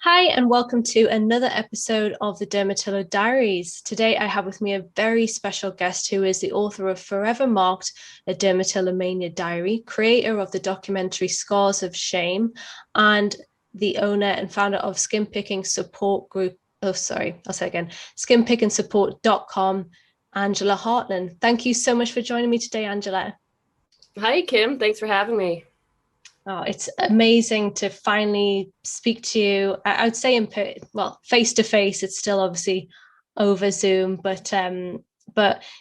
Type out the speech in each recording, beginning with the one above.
Hi, and welcome to another episode of the Dermatillomania Diaries. Today, I have with me a very special guest who is the author of Forever Marked, a Dermatillomania Diary, creator of the documentary Scars of Shame, and the owner and founder of skin picking support group. Oh, sorry, I'll say again skinpickandsupport.com, Angela Hartlin. Thank you so much for joining me today, Angela. Hi, Kim. Thanks for having me. Oh, it's amazing to finally speak to you. I would say face to face. It's still obviously over Zoom, but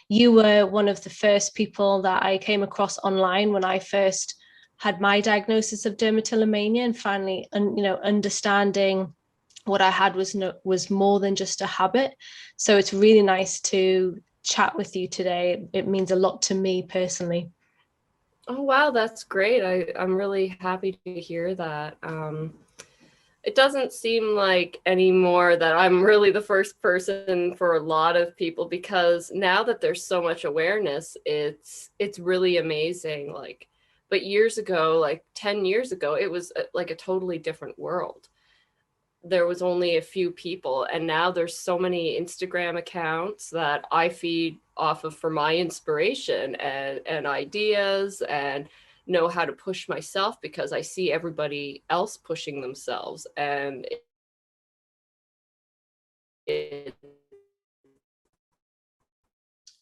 you were one of the first people that I came across online when I first had my diagnosis of dermatillomania, and finally, understanding what I had was more than just a habit. So it's really nice to chat with you today. It means a lot to me personally. Oh, wow, that's great. I'm really happy to hear that. It doesn't seem like anymore that I'm really the first person for a lot of people, because now that there's so much awareness, it's really amazing. But years ago, like 10 years ago, it was like a totally different world. There was only a few people, and now there's so many Instagram accounts that I feed off of for my inspiration and ideas, and know how to push myself because I see everybody else pushing themselves, and it,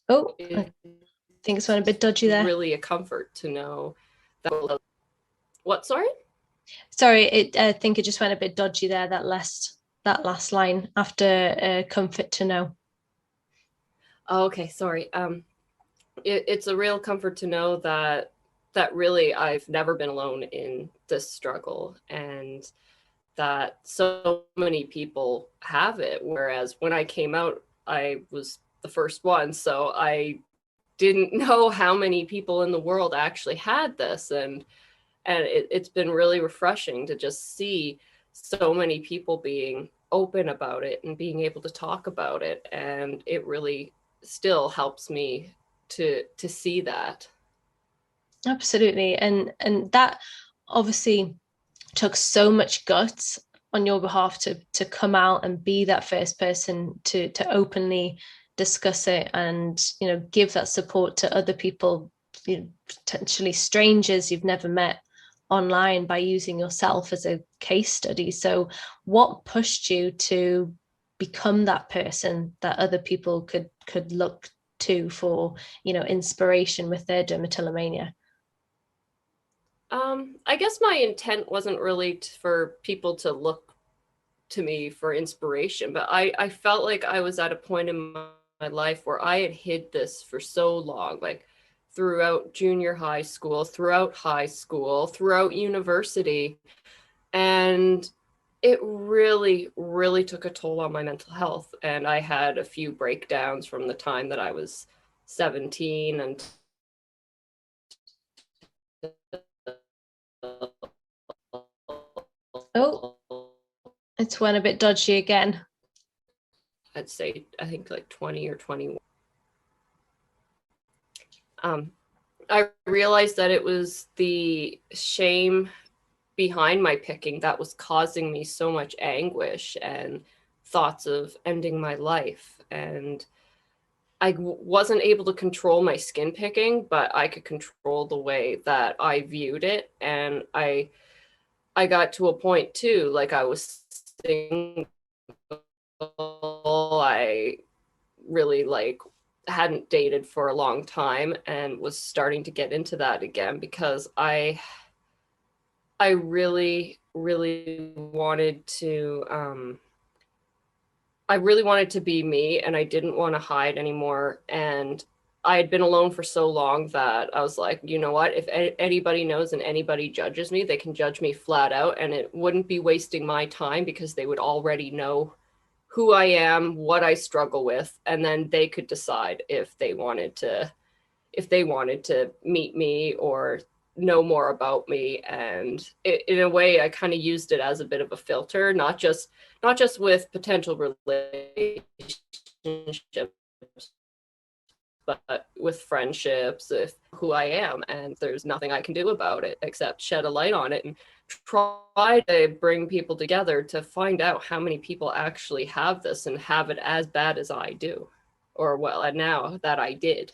Oh, I it's think it's went a bit dodgy there. really a comfort to know that. What, sorry? Sorry, I think it just went a bit dodgy there. That last line after comfort to know. Oh, okay, sorry. It's a real comfort to know that really I've never been alone in this struggle, and that so many people have it. Whereas when I came out, I was the first one, so I didn't know how many people in the world actually had this, and it's been really refreshing to just see so many people being open about it and being able to talk about it, and it really still helps me to see that. Absolutely, and that obviously took so much guts on your behalf to come out and be that first person to openly discuss it and give that support to other people, potentially strangers you've never met online, by using yourself as a case study. So what pushed you to become that person that other people could look to for inspiration with their dermatillomania? I guess my intent wasn't really for people to look to me for inspiration, but I felt like I was at a point in my life where I had hid this for so long, like throughout junior high school, throughout university. And it really, really took a toll on my mental health. And I had a few breakdowns from the time that I was 17 and Oh, it's went a bit dodgy again. I'd say, I think like 20 or 21. I realized that it was the shame behind my picking that was causing me so much anguish and thoughts of ending my life. And wasn't able to control my skin picking, but I could control the way that I viewed it. And I got to a point too, like I was single. I really hadn't dated for a long time and was starting to get into that again because I really, really wanted to I really wanted to be me, and I didn't want to hide anymore. And I had been alone for so long that I was like, you know what? If anybody knows and anybody judges me, they can judge me flat out, and it wouldn't be wasting my time because they would already know who I am, what I struggle with, and then they could decide if they wanted to meet me or know more about me. And in a way, I kind of used it as a bit of a filter, not just with potential relationships, but with friendships, with who I am, and there's nothing I can do about it except shed a light on it and try to bring people together to find out how many people actually have this and have it as bad as I do, or well, now that I did.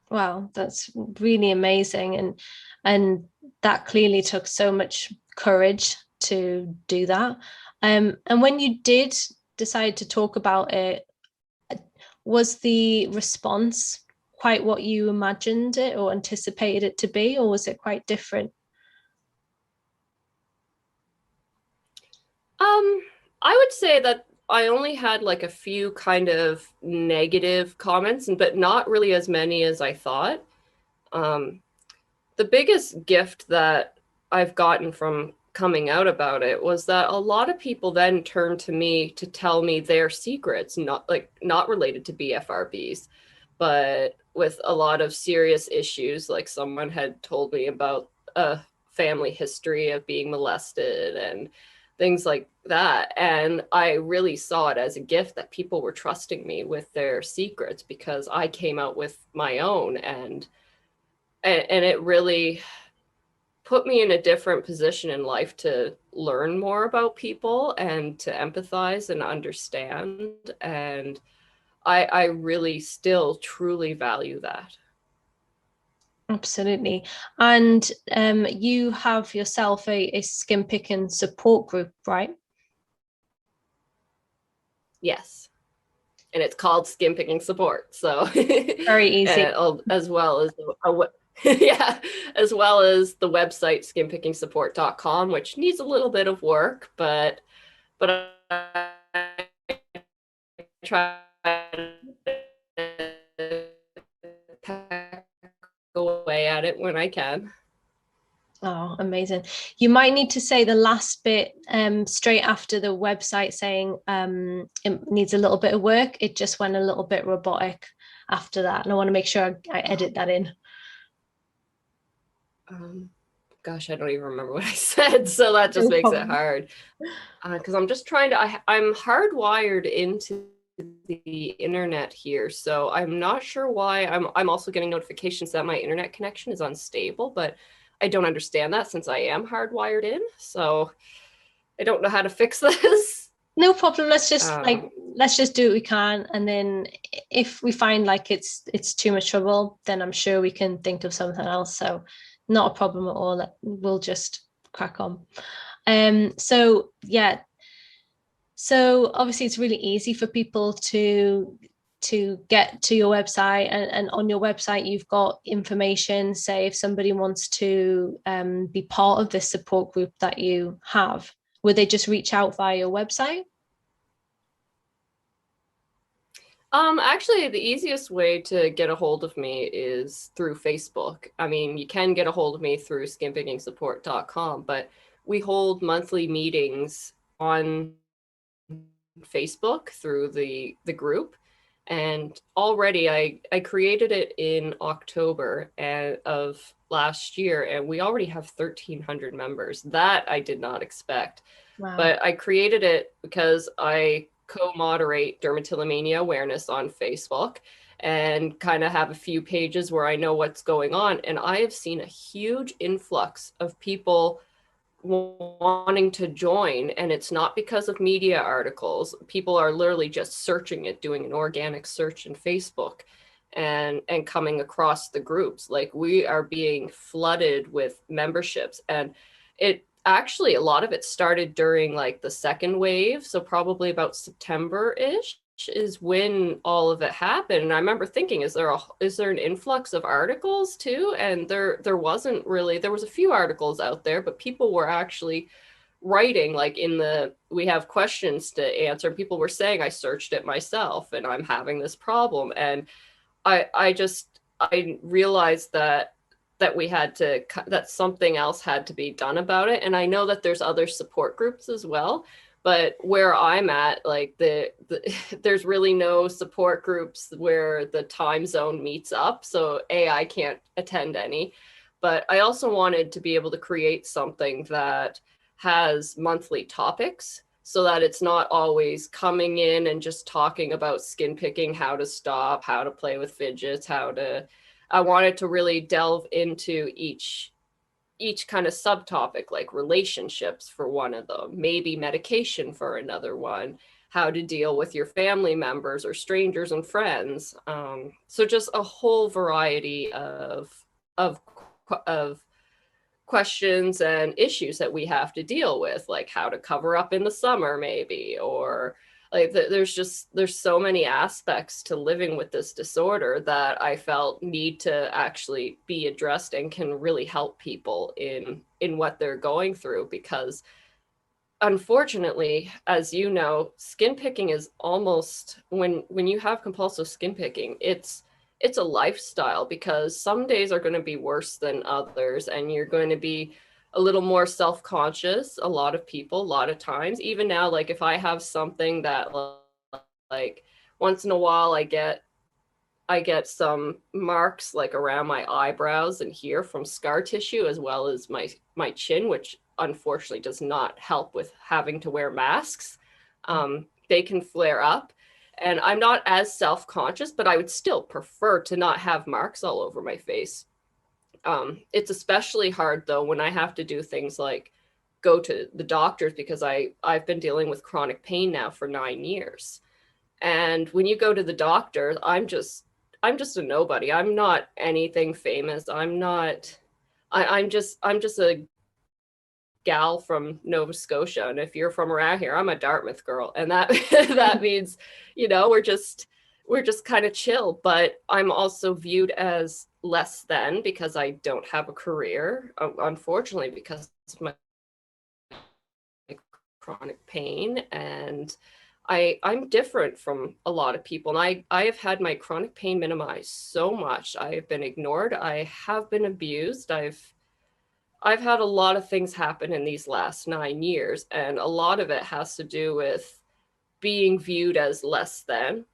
Wow, that's really amazing. And that clearly took so much courage to do that. And when you did decide to talk about it, was the response quite what you imagined it or anticipated it to be, or was it quite different? I would say that I only had like a few kind of negative comments, but not really as many as I thought. Um, the biggest gift that I've gotten from coming out about it was that a lot of people then turned to me to tell me their secrets, not related to BFRBs, but with a lot of serious issues. Like someone had told me about a family history of being molested and things like that. And I really saw it as a gift that people were trusting me with their secrets because I came out with my own, and it really put me in a different position in life to learn more about people and to empathize and understand. And I really still truly value that. Absolutely. And you have yourself a skin picking support group, right? Yes. And it's called Skin Picking Support. So, Very easy. as well as yeah, as well as the website skinpickingsupport.com, which needs a little bit of work, but I try to peck away at it when I can. Oh, amazing. You might need to say the last bit straight after the website saying it needs a little bit of work. It just went a little bit robotic after that. And I want to make sure I edit that in. Um, Gosh, I don't even remember what I said, so that just No makes it problem. hard. Because I'm just trying to, I'm hardwired into the internet here, so I'm not sure why. I'm also getting notifications that my internet connection is unstable, but I don't understand that since I am hardwired in, so I don't know how to fix this. No problem. Let's just Um, let's just do what we can. And then if we find like it's too much trouble, then I'm sure we can think of something else. So not a problem at all. We'll just crack on. So yeah, so obviously it's really easy for people to get to your website, and on your website you've got information. Say if somebody wants to be part of this support group that you have, would they just reach out via your website? Actually, the easiest way to get a hold of me is through Facebook. I mean, you can get a hold of me through skinpickingsupport.com, but we hold monthly meetings on Facebook through the group. And already I created it in October of last year, and we already have 1,300 members. That I did not expect. Wow. But I created it because I co-moderate dermatillomania awareness on Facebook and kind of have a few pages where I know what's going on. And I have seen a huge influx of people wanting to join, and it's not because of media articles. People are literally just searching it, doing an organic search in Facebook, and coming across the groups. Like, we are being flooded with memberships, and it actually, a lot of it started during like the second wave, so probably about September-ish is when all of it happened. And I remember thinking, is there an influx of articles too? And there wasn't really. There was a few articles out there, but people were actually writing, like, we have questions to answer. People were saying, I searched it myself and I'm having this problem. And I realized that we had to, that something else had to be done about it. And I know that there's other support groups as well, but where I'm at, like, there's really no support groups where the time zone meets up. So I can't attend any, but I also wanted to be able to create something that has monthly topics so that it's not always coming in and just talking about skin picking, how to stop, how to play with fidgets, I wanted to really delve into each kind of subtopic, like relationships for one of them, maybe medication for another one, how to deal with your family members or strangers and friends. So just a whole variety of of questions and issues that we have to deal with, like how to cover up in the summer maybe, or like there's so many aspects to living with this disorder that I felt need to actually be addressed and can really help people in what they're going through. Because unfortunately, as you know, skin picking is almost, when you have compulsive skin picking, it's a lifestyle, because some days are going to be worse than others, and you're going to be a little more self-conscious. A lot of people, a lot of times, even now, like if I have something that, like once in a while I get some marks like around my eyebrows and here from scar tissue, as well as my chin, which unfortunately does not help with having to wear masks. They can flare up, and I'm not as self-conscious, but I would still prefer to not have marks all over my face. It's especially hard though when I have to do things like go to the doctors, because I've been dealing with chronic pain now for 9 years. And when you go to the doctor, I'm just a nobody. I'm not anything famous. I'm not I'm just a gal from Nova Scotia. And if you're from around here, I'm a Dartmouth girl. And that that means, we're just kind of chill, but I'm also viewed as less than because I don't have a career, unfortunately, because of my chronic pain. And I'm different from a lot of people, and I have had my chronic pain minimized so much. I have been ignored. I have been abused. I've had a lot of things happen in these last 9 years, and a lot of it has to do with being viewed as less than.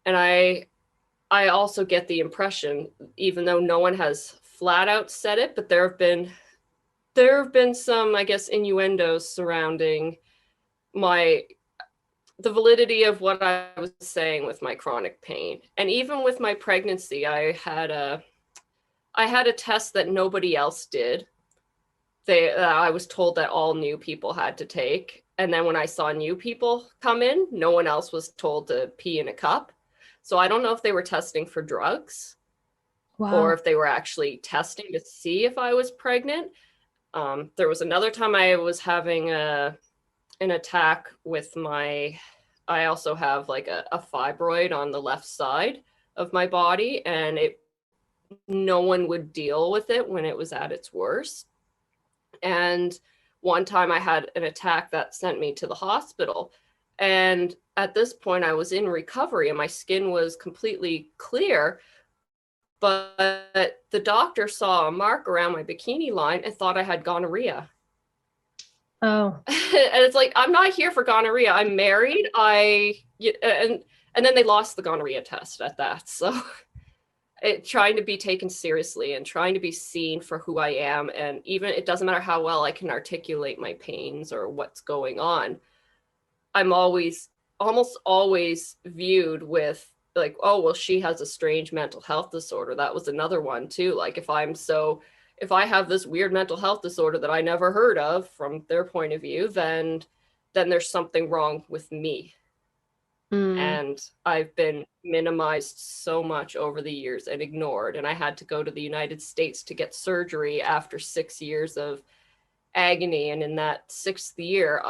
And I also get the impression, even though no one has flat out said it, but there have been some, I guess, innuendos surrounding my the validity of what I was saying with my chronic pain. And even with my pregnancy, I had a test that nobody else did. I was told that all new people had to take. And then when I saw new people come in, no one else was told to pee in a cup. So I don't know if they were testing for drugs or Wow. if they were actually testing to see if I was pregnant. There was another time I was having an attack with I also have like a fibroid on the left side of my body, and no one would deal with it when it was at its worst. And one time I had an attack that sent me to the hospital. And at this point, I was in recovery and my skin was completely clear. But the doctor saw a mark around my bikini line and thought I had gonorrhea. Oh, And it's like, I'm not here for gonorrhea. I'm married. And then they lost the gonorrhea test at that. So trying to be taken seriously and trying to be seen for who I am. And even it doesn't matter how well I can articulate my pains or what's going on. I'm almost always viewed with like, oh, well, she has a strange mental health disorder. That was another one too. Like if I have this weird mental health disorder that I never heard of from their point of view, then there's something wrong with me. mm, And I've been minimized so much over the years and ignored. And I had to go to the United States to get surgery after 6 years of agony. And in that sixth year,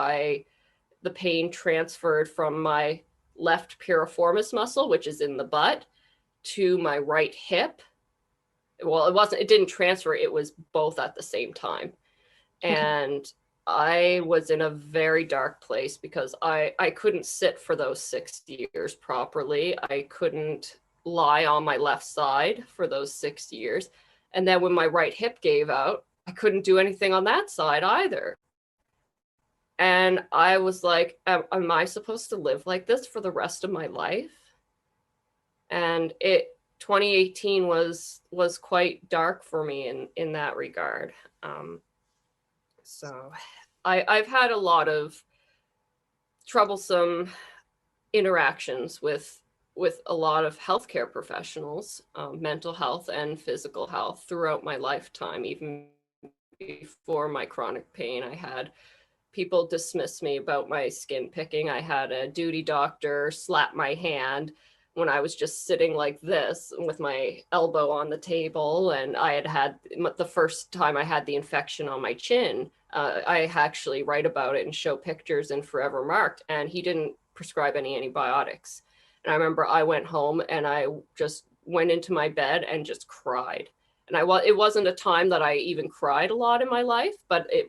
the pain transferred from my left piriformis muscle, which is in the butt, to my right hip. Well, it didn't transfer, it was both at the same time. okay. And I was in a very dark place because I couldn't sit for those 6 years properly. I couldn't lie on my left side for those 6 years. And then when my right hip gave out, I couldn't do anything on that side either. And I was like, am I supposed to live like this for the rest of my life? And 2018 was quite dark for me in that regard. So I've had a lot of troublesome interactions with a lot of healthcare professionals, mental health and physical health throughout my lifetime. Even before my chronic pain, I had people dismiss me about my skin picking. I had a duty doctor slap my hand when I was just sitting like this with my elbow on the table. And I had the first time I had the infection on my chin. I actually write about it and show pictures in Forever Marked, and he didn't prescribe any antibiotics. And I remember I went home and I just went into my bed and just cried. And it wasn't a time that I even cried a lot in my life, but it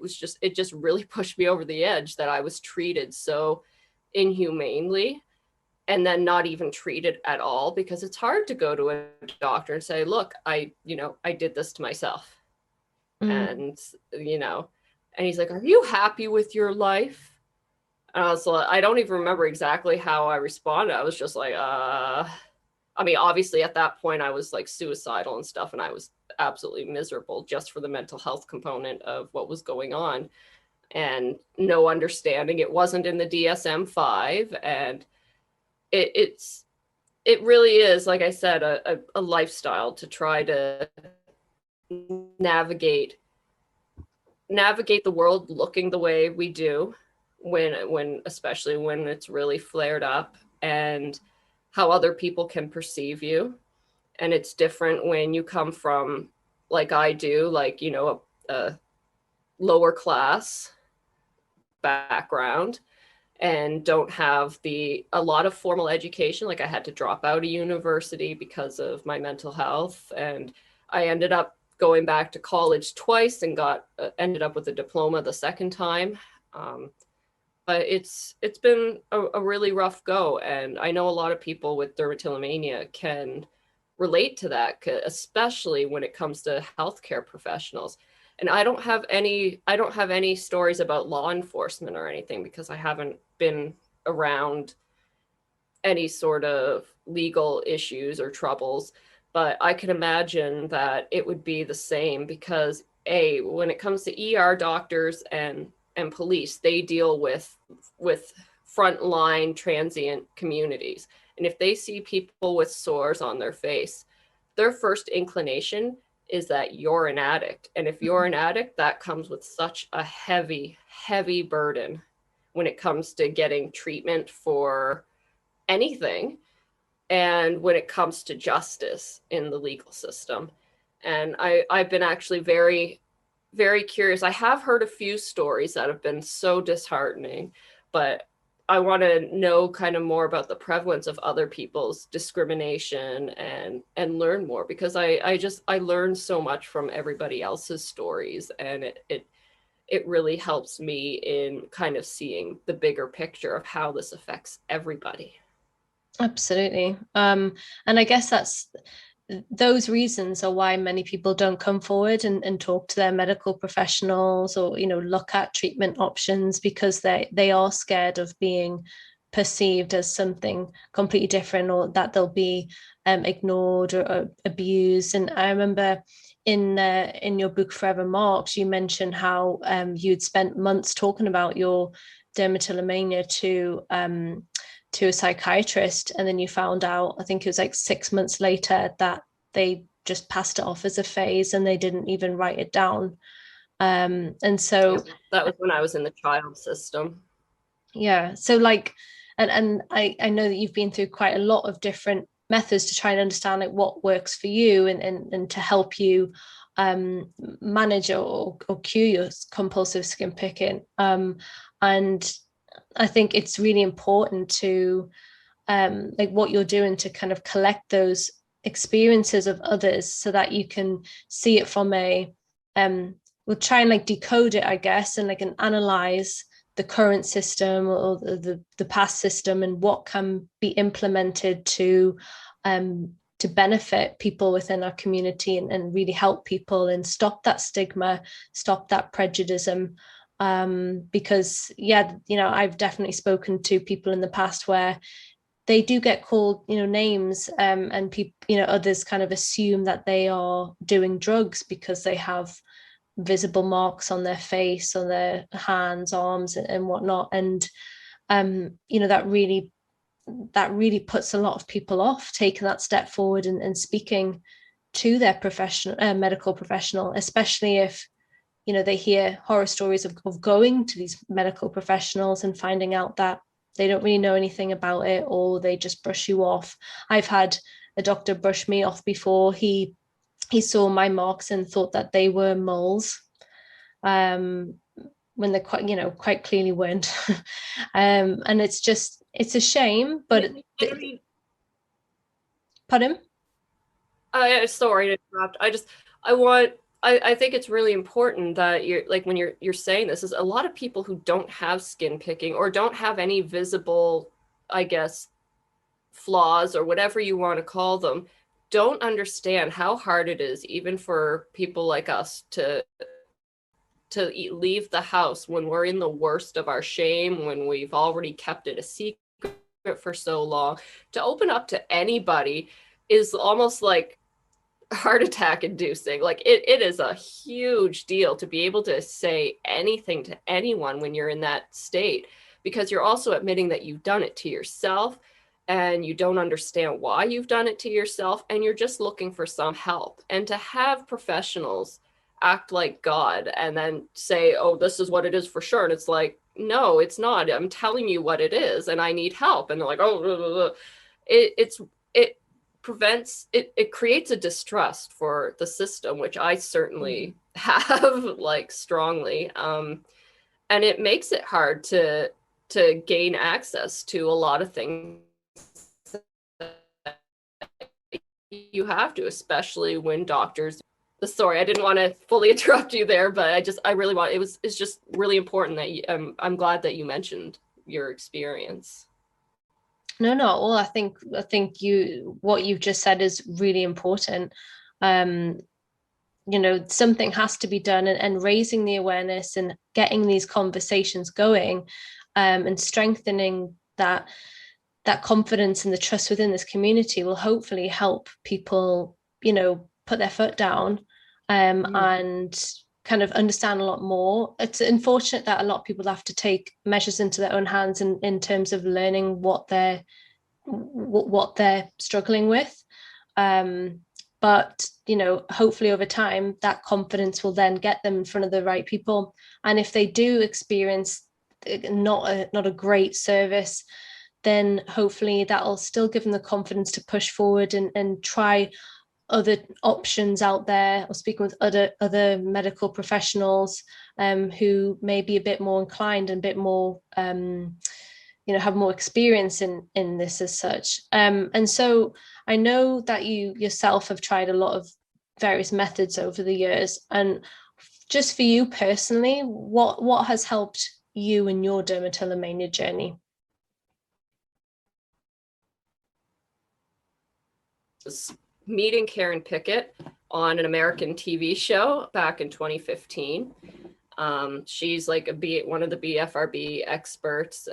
just really pushed me over the edge that I was treated so inhumanely, and then not even treated at all, because it's hard to go to a doctor and say, look, I did this to myself. And, and he's like, are you happy with your life? And I was like, I don't even remember exactly how I responded. I was just like, I mean, obviously at that point I was like suicidal and stuff, and I was absolutely miserable just for the mental health component of what was going on, and no understanding. It wasn't in the DSM-5, and it really is, like I said, a lifestyle to try to navigate the world looking the way we do, when especially when it's really flared up, and how other people can perceive you. And it's different when you come from, like I do, like, a lower class background, and don't have a lot of formal education. Like, I had to drop out of university because of my mental health, and I ended up going back to college twice and ended up with a diploma the second time. But it's been a really rough go, and I know a lot of people with dermatillomania can relate to that, especially when it comes to healthcare professionals. And I don't have any stories about law enforcement or anything, because I haven't been around any sort of legal issues or troubles. But I can imagine that it would be the same, because when it comes to ER doctors and police, they deal with frontline transient communities. And if they see people with sores on their face, their first inclination is that you're an addict. And if you're an addict, that comes with such a heavy, heavy burden when it comes to getting treatment for anything, and when it comes to justice in the legal system. And I've been actually very, very curious. I have heard a few stories that have been so disheartening, but I want to know kind of more about the prevalence of other people's discrimination, and learn more, because I learn so much from everybody else's stories, and it really helps me in kind of seeing the bigger picture of how this affects everybody. Absolutely. And I guess those reasons are why many people don't come forward and talk to their medical professionals, or look at treatment options, because they are scared of being perceived as something completely different, or that they'll be ignored or abused. And I remember in your book Forever Marked, you mentioned how you'd spent months talking about your dermatillomania to a psychiatrist, and then you found out, I think it was like 6 months later, that they just passed it off as a phase and they didn't even write it down. And so that was when I was in the child system. Yeah, so like, and I know that you've been through quite a lot of different methods to try and understand like what works for you, and to help you manage or cure your compulsive skin picking. And I think it's really important to like what you're doing to kind of collect those experiences of others, so that you can see it from we'll try and like decode it, I guess, and like and analyze the current system, or the past system, and what can be implemented to benefit people within our community, and really help people and stop that stigma, stop that prejudice. Because I've definitely spoken to people in the past where they do get called names, and people, others kind of assume that they are doing drugs because they have visible marks on their face, on their hands, arms, and whatnot. And that really puts a lot of people off taking that step forward and speaking to their medical professional, especially if they hear horror stories of going to these medical professionals and finding out that they don't really know anything about it, or they just brush you off. I've had a doctor brush me off before. He saw my marks and thought that they were moles, um, when they quite clearly weren't. And it's a shame, but pardon? Sorry to interrupt. I think it's really important that you're like, when you're saying this, is a lot of people who don't have skin picking or don't have any visible, I guess, flaws or whatever you want to call them, don't understand how hard it is, even for people like us, to leave the house when we're in the worst of our shame, when we've already kept it a secret for so long. To open up to anybody is almost like heart attack inducing. Like it is a huge deal to be able to say anything to anyone when you're in that state, because you're also admitting that you've done it to yourself and you don't understand why you've done it to yourself, and you're just looking for some help. And to have professionals act like God and then say, oh, this is what it is for sure, and it's like, no, it's not. I'm telling you what it is and I need help. And they're like, oh, blah, blah, blah. It prevents it, it creates a distrust for the system, which I certainly have, like, strongly. And it makes it hard to gain access to a lot of things you have to, especially when doctors. Sorry, I didn't want to fully interrupt you there, but I really want, it's just really important that I'm glad that you mentioned your experience. No, well, I think what you've just said is really important. um Something has to be done, and raising the awareness and getting these conversations going, and strengthening that confidence and the trust within this community will hopefully help people, put their foot down, and kind of understand a lot more. It's unfortunate that a lot of people have to take measures into their own hands in terms of learning what they're struggling with. But hopefully over time that confidence will then get them in front of the right people. And if they do experience not a great service, then hopefully that'll still give them the confidence to push forward and try other options out there, or speaking with other medical professionals, who may be a bit more inclined and a bit more, have more experience in this as such. And so I know that you yourself have tried a lot of various methods over the years, and just for you personally, what has helped you in your dermatillomania journey? Meeting Karen Pickett on an American TV show back in 2015. She's like one of the BFRB experts.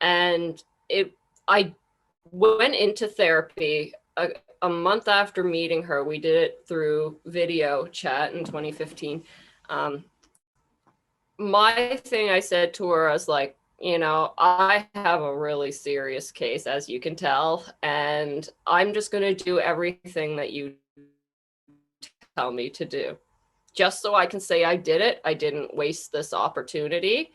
And I went into therapy a month after meeting her. We did it through video chat in 2015. My thing, I said to her, I was like, I have a really serious case, as you can tell, and I'm just going to do everything that you tell me to do, just so I can say I did it. I didn't waste this opportunity.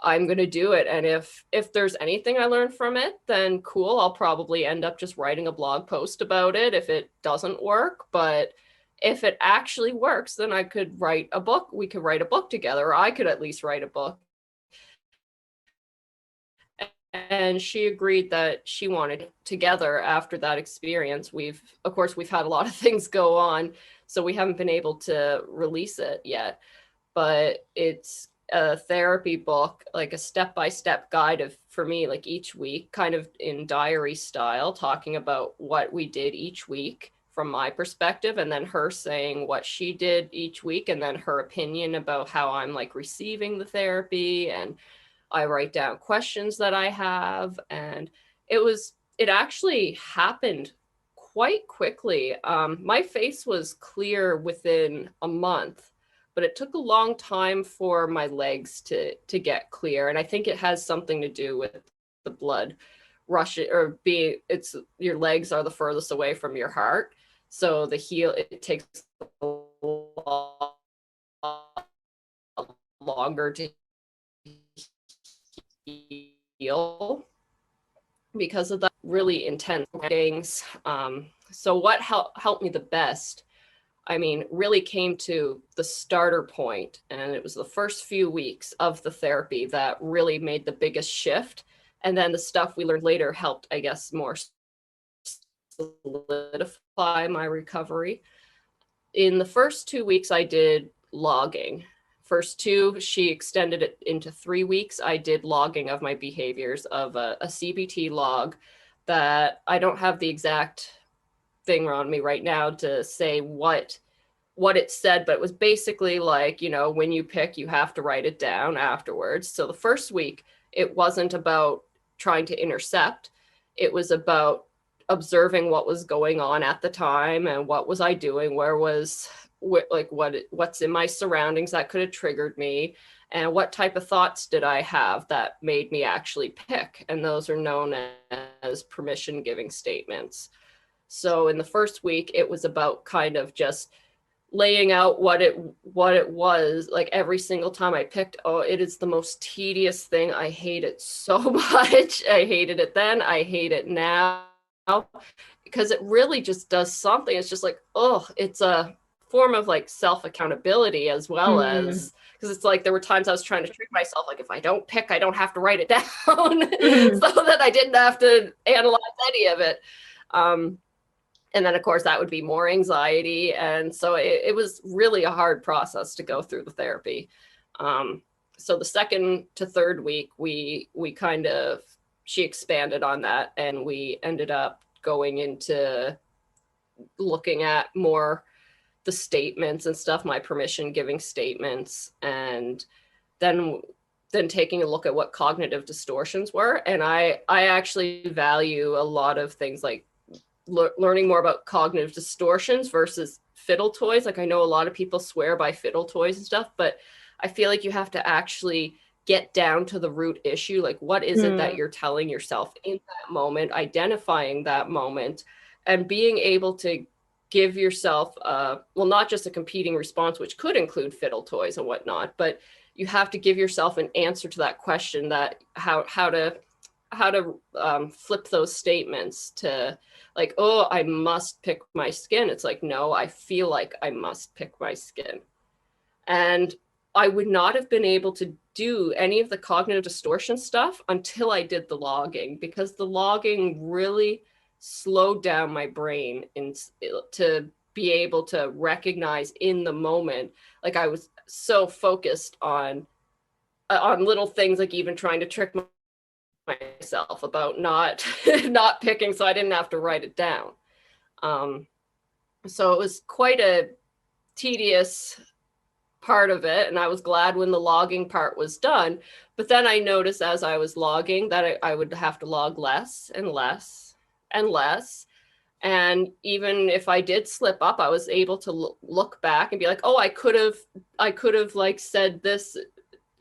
I'm going to do it. And if there's anything I learned from it, then cool. I'll probably end up just writing a blog post about it if it doesn't work. But if it actually works, then I could write a book. We could write a book together, or I could at least write a book. And she agreed that she wanted together after that experience. Of course, we've had a lot of things go on, so we haven't been able to release it yet. But it's a therapy book, like a step-by-step guide for me, like each week, kind of in diary style, talking about what we did each week from my perspective, and then her saying what she did each week, and then her opinion about how I'm like receiving the therapy. And I write down questions that I have. And it actually happened quite quickly. My face was clear within a month, but it took a long time for my legs to get clear. And I think it has something to do with the blood rush or being, it's your legs are the furthest away from your heart. So it takes a lot longer to heal because of the really intense things. So what helped me the best, I mean, really came to the starter point, and it was the first few weeks of the therapy that really made the biggest shift. And then the stuff we learned later helped, I guess, more solidify my recovery. In the first 2 weeks, I did logging. First two, she extended it into 3 weeks. I did logging of my behaviors of a CBT log that I don't have the exact thing on me right now to say what it said, but it was basically like, you know, when you pick, you have to write it down afterwards. So the first week, it wasn't about trying to intercept. It was about observing what was going on at the time and what was I doing, what's in my surroundings that could have triggered me, and what type of thoughts did I have that made me actually pick. And those are known as permission giving statements. So in the first week, it was about kind of just laying out what it was. Like every single time I picked, oh, it is the most tedious thing. I hate it so much. I hated it then. I hate it now, because it really just does something. It's just like, oh, it's a form of like self accountability as well as, because it's like there were times I was trying to trick myself, like if I don't pick, I don't have to write it down, so that I didn't have to analyze any of it. And then, of course, that would be more anxiety. And so it was really a hard process to go through the therapy. So the second to third week, she expanded on that, and we ended up going into looking at more the statements and stuff, my permission giving statements, and then taking a look at what cognitive distortions were. And I actually value a lot of things like learning more about cognitive distortions versus fiddle toys. Like I know a lot of people swear by fiddle toys and stuff, but I feel like you have to actually get down to the root issue. Like what is it that you're telling yourself in that moment, identifying that moment, and being able to give yourself, well, not just a competing response, which could include fiddle toys and whatnot, but you have to give yourself an answer to that question, that how to flip those statements to like, oh, I must pick my skin. It's like, no, I feel like I must pick my skin. And I would not have been able to do any of the cognitive distortion stuff until I did the logging, because the logging really slowed down my brain to be able to recognize in the moment. Like I was so focused on little things, like even trying to trick myself about not picking, so I didn't have to write it down. So it was quite a tedious part of it, and I was glad when the logging part was done. But then I noticed as I was logging that I would have to log less and less and less. And even if I did slip up, I was able to look back and be like, oh, I could have like said this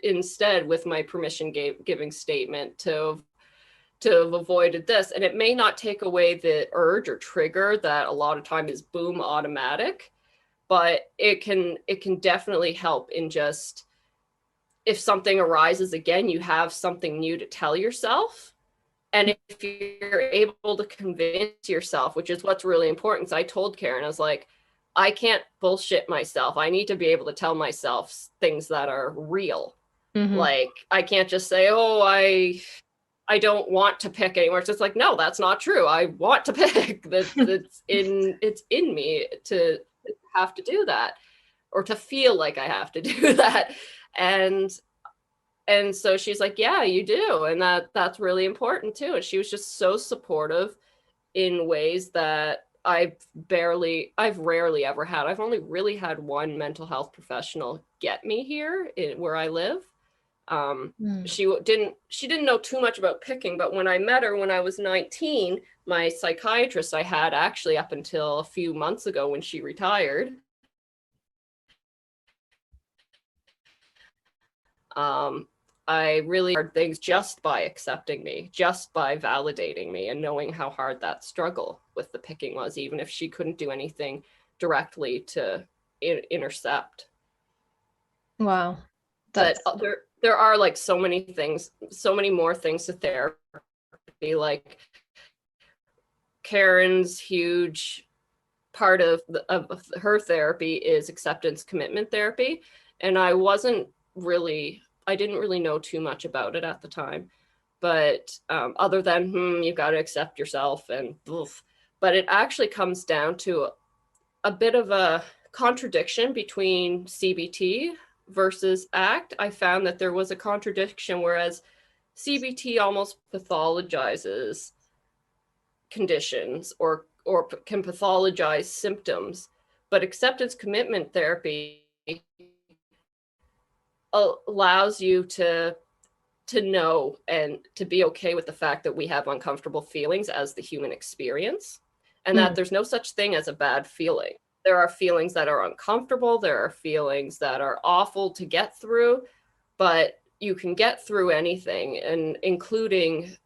instead with my permission giving statement to have avoided this. And it may not take away the urge or trigger that a lot of time is boom automatic, but it can definitely help in just, if something arises again, you have something new to tell yourself. And if you're able to convince yourself, which is what's really important. So I told Karen, I was like, I can't bullshit myself. I need to be able to tell myself things that are real. Like I can't just say, oh, I don't want to pick anymore. It's just like, no, that's not true. I want to pick. It's in me to have to do that, or to feel like I have to do that. And so she's like, yeah, you do. And that's really important too. And she was just so supportive in ways that I've rarely ever had. I've only really had one mental health professional get me here where I live. She didn't know too much about picking, but when I met her when I was 19, my psychiatrist I had actually up until a few months ago when she retired, I really hard things just by accepting me, just by validating me, and knowing how hard that struggle with the picking was, even if she couldn't do anything directly to intercept. Wow. But That's there are like so many things, so many more things to therapy. Like Karen's huge part of her therapy is acceptance commitment therapy, and I didn't really know too much about it at the time, but other than you've got to accept yourself and oof. But it actually comes down to a bit of a contradiction between CBT versus ACT. I found that there was a contradiction, whereas CBT almost pathologizes conditions or can pathologize symptoms, but acceptance commitment therapy allows you to know and to be okay with the fact that we have uncomfortable feelings as the human experience, and that there's no such thing as a bad feeling. There are feelings that are uncomfortable, there are feelings that are awful to get through, but you can get through anything, and including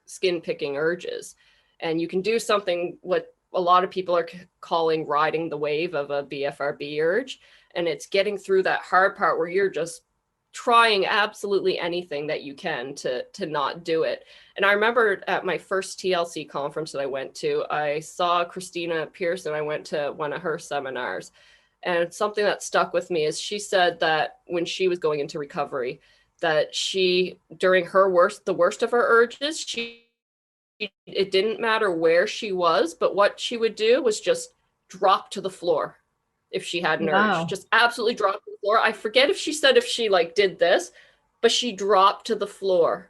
skin picking urges. And you can do something what a lot of people are calling riding the wave of a BFRB urge, and it's getting through that hard part where you're just trying absolutely anything that you can to not do it. And I remember at my first TLC conference that I went to, I saw Christina Pearson. I went to one of her seminars, and something that stuck with me is she said that when she was going into recovery, that she, during the worst of her urges, it didn't matter where she was, but what she would do was just drop to the floor. If she had an urge, wow. just absolutely drop to the floor. I forget if she said if she like did this, but she dropped to the floor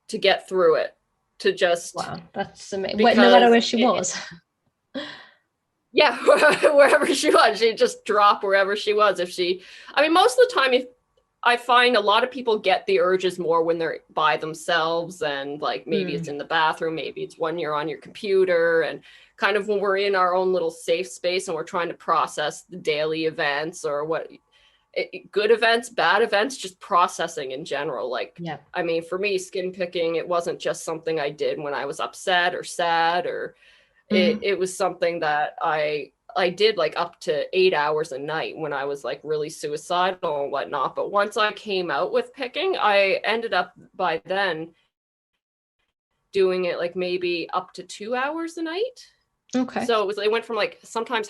to get through it, to just Wow. That's amazing. No matter because where she was. yeah, wherever she was, she'd just drop wherever she was. I mean, most of the time, if I find a lot of people get the urges more when they're by themselves, and like maybe it's in the bathroom, maybe it's when you're on your computer, and kind of when we're in our own little safe space and we're trying to process the daily events or good events, bad events, just processing in general. Like, Yeah. I mean, for me, skin picking, it wasn't just something I did when I was upset or sad, or it was something that I did like up to 8 hours a night when I was like really suicidal and whatnot. But once I came out with picking, I ended up by then doing it like maybe up to 2 hours a night. Okay. So it went from like sometimes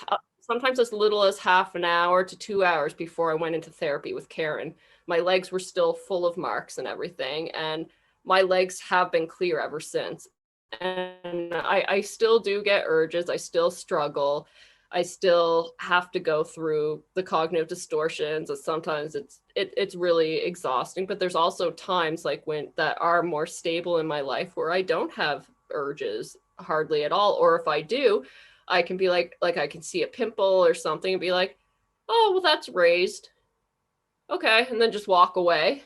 as little as half an hour to 2 hours before I went into therapy with Karen. My legs were still full of marks and everything, and my legs have been clear ever since. And I still do get urges. I still struggle. I still have to go through the cognitive distortions. And sometimes it's really exhausting. But there's also times like when that are more stable in my life where I don't have urges hardly at all. Or if I do, I can be like I can see a pimple or something and be like, oh, well, that's raised. Okay. And then just walk away.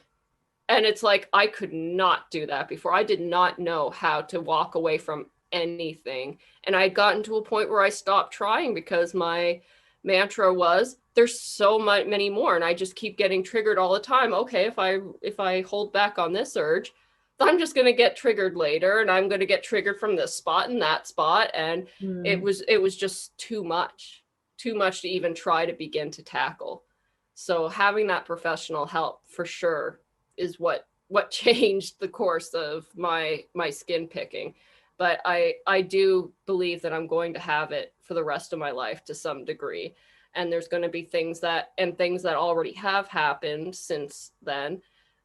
And it's like, I could not do that before. I did not know how to walk away from anything. And I'd gotten to a point where I stopped trying because my mantra was, there's so many more. And I just keep getting triggered all the time. Okay, if I hold back on this urge, I'm just going to get triggered later, and I'm going to get triggered from this spot and that spot. And it was just too much to even try to begin to tackle. So having that professional help for sure is what changed the course of my skin picking. But I do believe that I'm going to have it for the rest of my life to some degree, and there's going to be things that already have happened since then,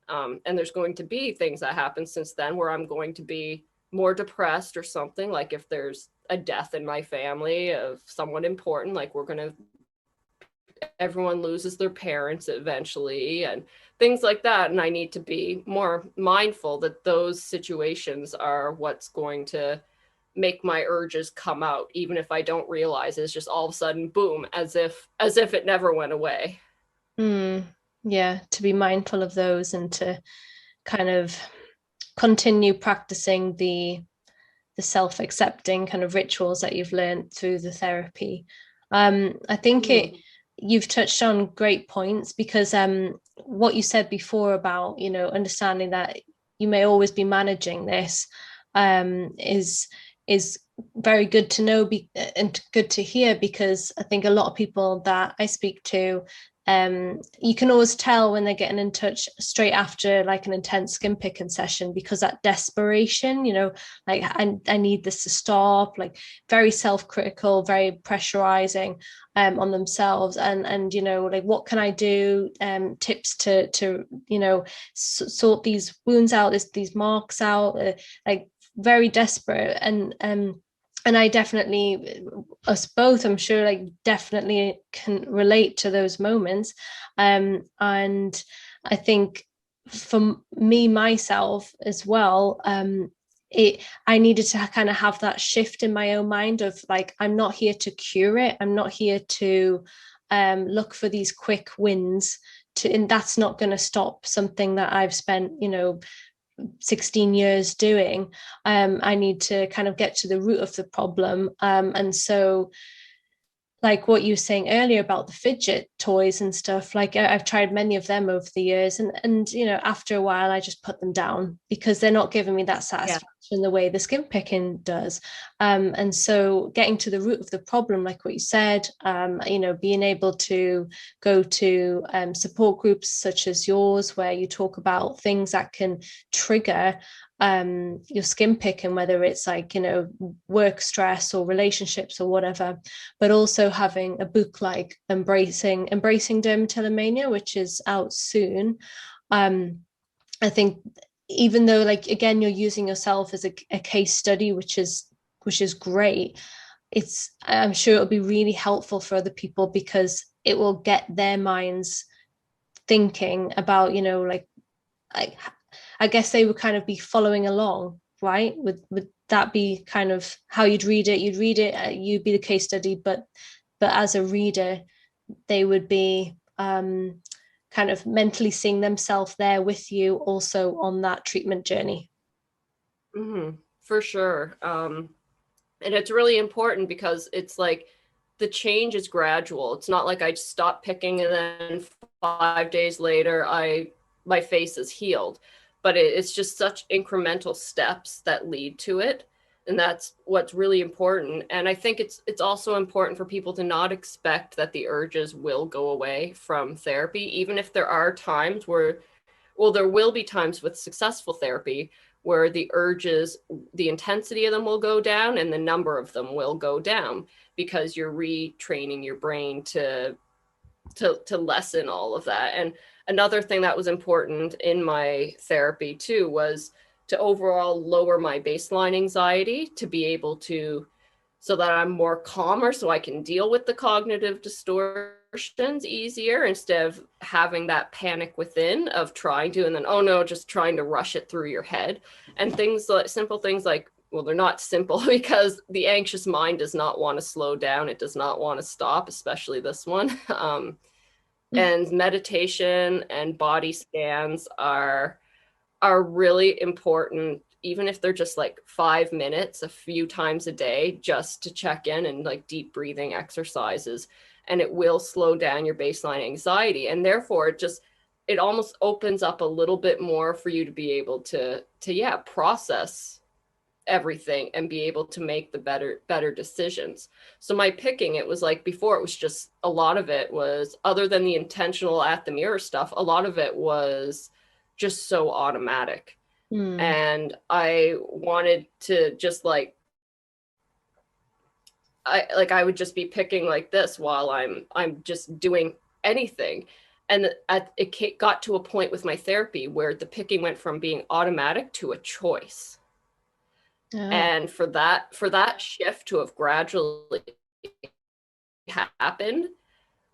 and there's going to be things that happen since then where I'm going to be more depressed or something, like if there's a death in my family of someone important, like everyone loses their parents eventually and things like that. And I need to be more mindful that those situations are what's going to make my urges come out, even if I don't realize it's just all of a sudden, boom, as if it never went away. Yeah, to be mindful of those and to kind of continue practicing the self-accepting kind of rituals that you've learned through the therapy. I think you've touched on great points, because what you said before about, understanding that you may always be managing this, is very good to know, and good to hear, because I think a lot of people that I speak to, you can always tell when they're getting in touch straight after like an intense skin picking session, because that desperation, like I need this to stop, like very self-critical, very pressurizing on themselves, and like, what can I do, tips to sort these wounds out, these marks out, like very desperate. And I definitely, us both, I'm sure, like definitely can relate to those moments. And I think for me myself as well, I needed to kind of have that shift in my own mind of like, I'm not here to cure it. I'm not here to look for these quick wins. And that's not going to stop something that I've spent, 16 years doing. I need to kind of get to the root of the problem. And so, like what you were saying earlier about the fidget toys and stuff, like I've tried many of them over the years, and after a while I just put them down, because they're not giving me that Yeah. satisfaction the way the skin picking does. And so getting to the root of the problem, like what you said, being able to go to support groups such as yours, where you talk about things that can trigger your skin picking, whether it's like work stress or relationships or whatever, but also having a book like embracing dermatillomania, which is out soon. I think, even though, like, again, you're using yourself as a case study, which is great, I'm sure it'll be really helpful for other people, because it will get their minds thinking about, like, I, I guess they would kind of be following along, right? Would that be kind of how you'd read it? You'd read it, you'd be the case study, but as a reader, they would be kind of mentally seeing themselves there with you, also on that treatment journey. Mm-hmm. For sure. And it's really important because it's like the change is gradual. It's not like I stop picking and then 5 days later my face is healed, but it's just such incremental steps that lead to it. And that's what's really important. And I think it's also important for people to not expect that the urges will go away from therapy, even if there are times where, well, there will be times with successful therapy where the urges, the intensity of them will go down and the number of them will go down, because you're retraining your brain to lessen all of that. And another thing that was important in my therapy too was to overall lower my baseline anxiety, to be able to, so that I'm more calmer, so I can deal with the cognitive distortions easier, instead of having that panic within of trying to, and then, oh no, just trying to rush it through your head. And things like simple things like, well, they're not simple because the anxious mind does not want to slow down. It does not want to stop, especially this one. And meditation and body scans are really important, even if they're just like 5 minutes a few times a day, just to check in, and like deep breathing exercises. And it will slow down your baseline anxiety. And therefore it almost opens up a little bit more for you to be able to yeah, process everything and be able to make the better decisions. So my picking, it was like, before it was just, a lot of it was, other than the intentional at the mirror stuff, a lot of it was just so automatic. Mm. And I wanted to just like, I would just be picking like this while I'm just doing anything. And it got to a point with my therapy where the picking went from being automatic to a choice. Oh. And for that shift to have gradually happened,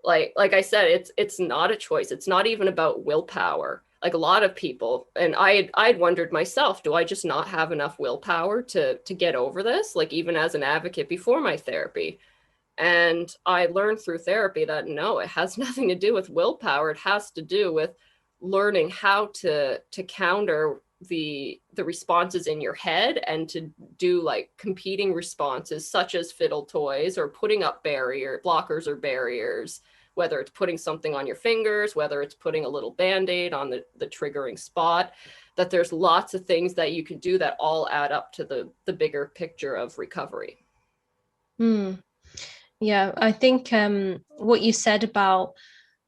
like I said, it's not a choice. It's not even about willpower. Like a lot of people, and I'd wondered myself, do I just not have enough willpower to get over this? Like, even as an advocate before my therapy. And I learned through therapy that no, it has nothing to do with willpower. It has to do with learning how to counter the responses in your head, and to do like competing responses, such as fiddle toys or putting up blockers or barriers, whether it's putting something on your fingers, whether it's putting a little band-aid on the triggering spot, that there's lots of things that you can do that all add up to the bigger picture of recovery. Mm. Yeah, I think what you said about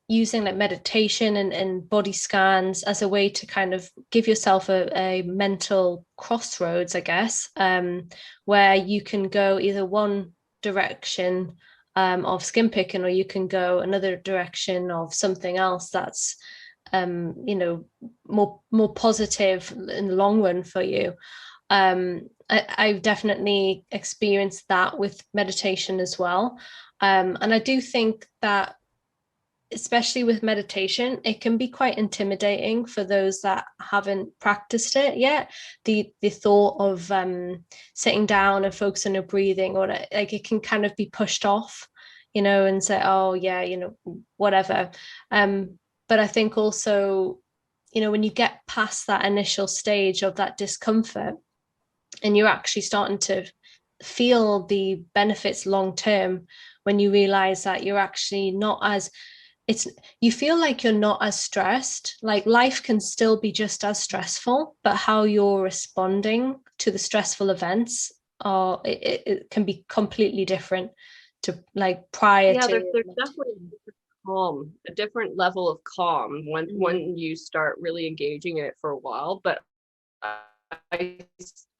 using like meditation and body scans as a way to kind of give yourself a mental crossroads, I guess, where you can go either one direction of skin picking, or you can go another direction of something else that's more positive in the long run for you. I've definitely experienced that with meditation as well. And I do think that, especially with meditation, it can be quite intimidating for those that haven't practiced it yet. The thought of sitting down and focusing on your breathing, or like it can kind of be pushed off, and say, oh yeah, whatever. But I think also, when you get past that initial stage of that discomfort, and you're actually starting to feel the benefits long term, when you realize that you're actually not as it's you feel like you're not as stressed. Like life can still be just as stressful, but how you're responding to the stressful events it can be completely different to like prior Yeah, to. there's definitely calm, a different level of calm when you start really engaging in it for a while. But I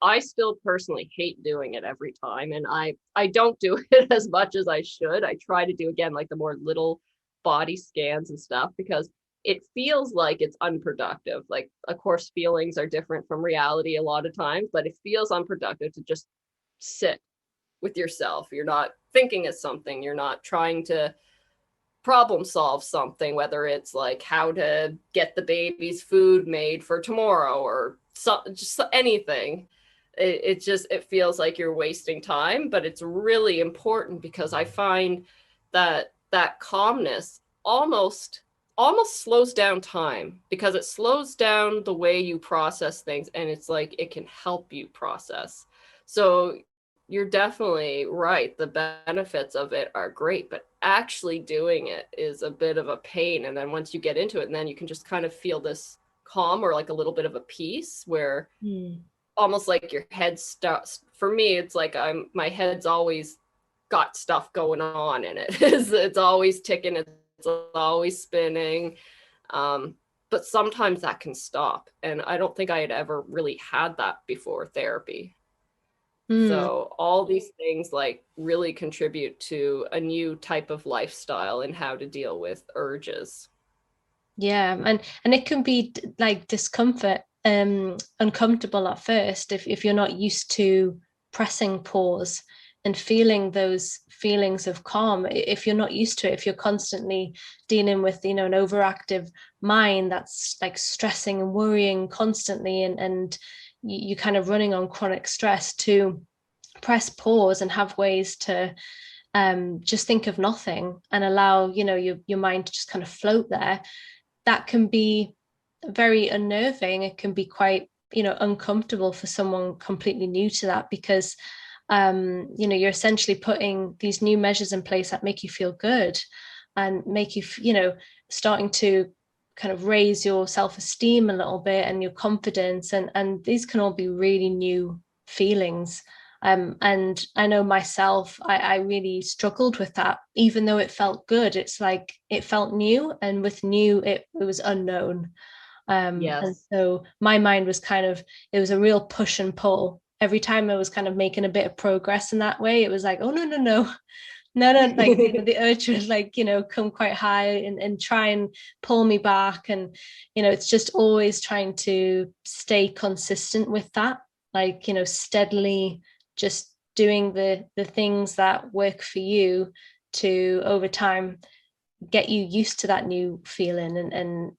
I still personally hate doing it every time, and I don't do it as much as I should. I try to do, again, like the more little body scans and stuff, because it feels like it's unproductive. Like, of course, feelings are different from reality a lot of times, but it feels unproductive to just sit with yourself. You're not thinking of something, you're not trying to problem solve something, whether it's like how to get the baby's food made for tomorrow, or just anything. It feels like you're wasting time. But it's really important, because I find that calmness almost slows down time, because it slows down the way you process things, and it's like it can help you process. So you're definitely right. The benefits of it are great, but actually doing it is a bit of a pain. And then once you get into it, and then you can just kind of feel this calm, or like a little bit of a peace, where almost like your head starts. For me, it's like my head's always got stuff going on in it. It's always ticking. It's always spinning. But sometimes that can stop. And I don't think I had ever really had that before therapy. So all these things like really contribute to a new type of lifestyle and how to deal with urges. Yeah, and it can be like discomfort, uncomfortable at first if you're not used to pressing pause and feeling those feelings of calm. If you're not used to it, if you're constantly dealing with, an overactive mind that's like stressing and worrying constantly, and you kind of running on chronic stress, to press pause and have ways to just think of nothing and allow, your mind to just kind of float there, that can be very unnerving. It can be quite, uncomfortable for someone completely new to that, because you're essentially putting these new measures in place that make you feel good and make you, starting to kind of raise your self-esteem a little bit and your confidence, and these can all be really new feelings. And I know myself, I really struggled with that, even though it felt good. It's like it felt new, and with new, it was unknown. And Yes. so my mind was kind of, it was a real push and pull. Every time I was kind of making a bit of progress in that way, it was like, oh, no, no, no, no, no, like the urge would like, come quite high and try and pull me back. And, it's just always trying to stay consistent with that, like, steadily just doing the things that work for you to, over time, get you used to that new feeling, and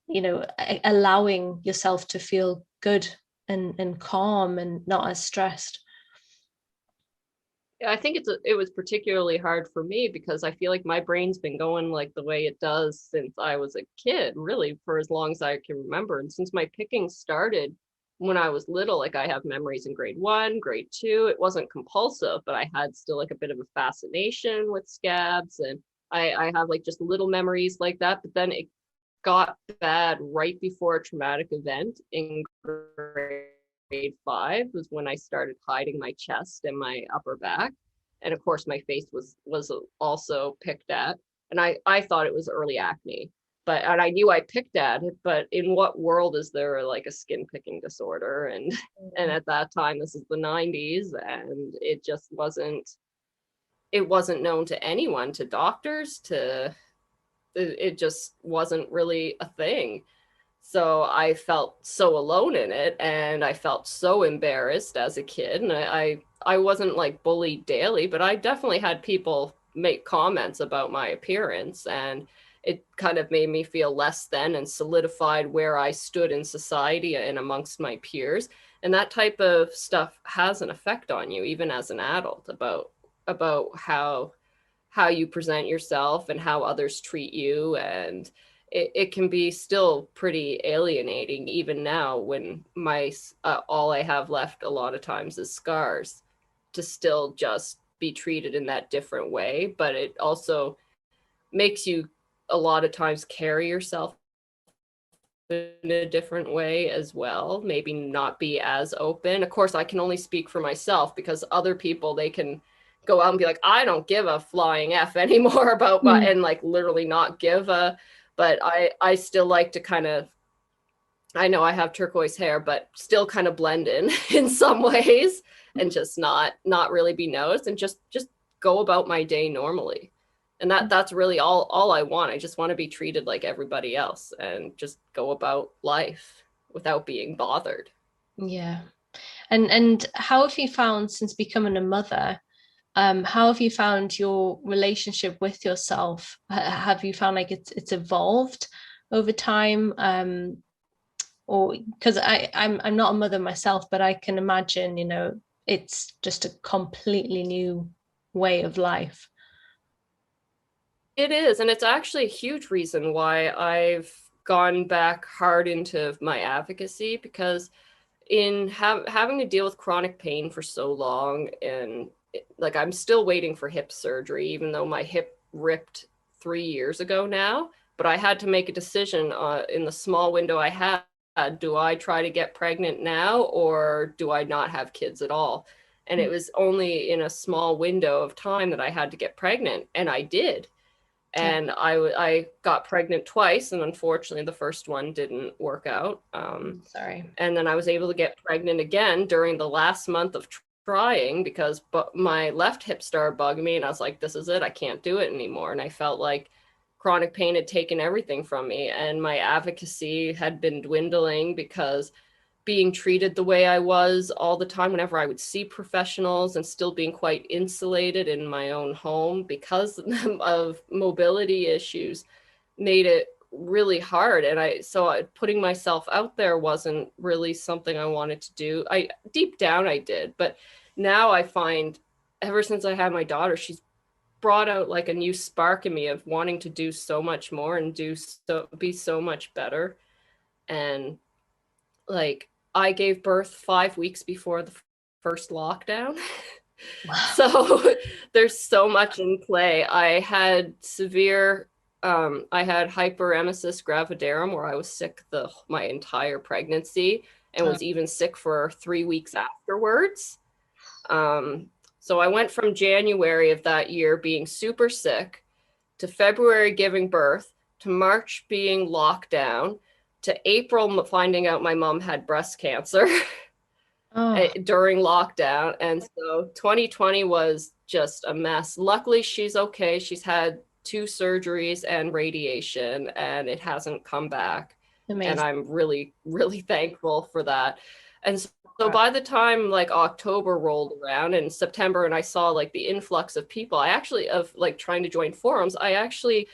allowing yourself to feel good and calm and not as stressed. Yeah, I think it was particularly hard for me, because I feel like my brain's been going like the way it does since I was a kid, really for as long as I can remember. And since my picking started when I was little, like I have memories in grade 1, grade 2. It wasn't compulsive, but I had still like a bit of a fascination with scabs. And I have like just little memories like that, but then it got bad right before a traumatic event in grade 5 was when I started hiding my chest and my upper back. And of course my face was also picked at. And I thought it was early acne. But and I knew I picked at it, but in what world is there like a skin picking disorder? And at that time, this is the 90s, and it wasn't known to anyone, to doctors, to it just wasn't really a thing. So I felt so alone in it, and I felt so embarrassed as a kid. And I wasn't like bullied daily, but I definitely had people make comments about my appearance, and it kind of made me feel less than and solidified where I stood in society and amongst my peers. And that type of stuff has an effect on you, even as an adult, about how you present yourself and how others treat you. And it can be still pretty alienating even now, when my all I have left a lot of times is scars, to still just be treated in that different way. But it also makes you a lot of times carry yourself in a different way as well, maybe not be as open. Of course, I can only speak for myself, because other people, they can go out and be like, I don't give a flying F anymore about what, Mm. and like literally not give a, but I still like to kind of, I know I have turquoise hair, but still kind of blend in some ways, and just not really be noticed, and just go about my day normally. And that's really all I want. I just want to be treated like everybody else and just go about life without being bothered. Yeah. And how have you found, since becoming a mother, how have you found your relationship with yourself? Have you found like it's evolved over time? Or because I'm not a mother myself, but I can imagine, it's just a completely new way of life. It is, and it's actually a huge reason why I've gone back hard into my advocacy, because in having to deal with chronic pain for so long, and like I'm still waiting for hip surgery, even though my hip ripped 3 years ago now. But I had to make a decision in the small window I had. Do I try to get pregnant now, or do I not have kids at all? And it was only in a small window of time that I had to get pregnant, and I did. Yeah. And I got pregnant twice, and unfortunately the first one didn't work out. Sorry. And then I was able to get pregnant again during the last month of trying, because my left hip started bugging me, and I was like, this is it, I can't do it anymore. And I felt like chronic pain had taken everything from me, and my advocacy had been dwindling, because being treated the way I was all the time whenever I would see professionals, and still being quite insulated in my own home because of mobility issues, made it really hard. And putting myself out there wasn't really something I wanted to do. I deep down I did, but now I find, ever since I had my daughter, she's brought out like a new spark in me of wanting to do so much more and be so much better. And like, I gave birth 5 weeks before the first lockdown. Wow. So there's so much in play. I had hyperemesis gravidarum, where I was sick my entire pregnancy, and Oh, was even sick for 3 weeks afterwards. So I went from January of that year being super sick, to February giving birth, to March being locked down, to April finding out my mom had breast cancer oh, during lockdown. And so 2020 was just a mess. Luckily, she's okay. She's had 2 surgeries and radiation, and it hasn't come back. And amazing. I'm really, really thankful for that. And so by the time like October rolled around and September, and I saw like the influx of people, of like trying to join forums, I actually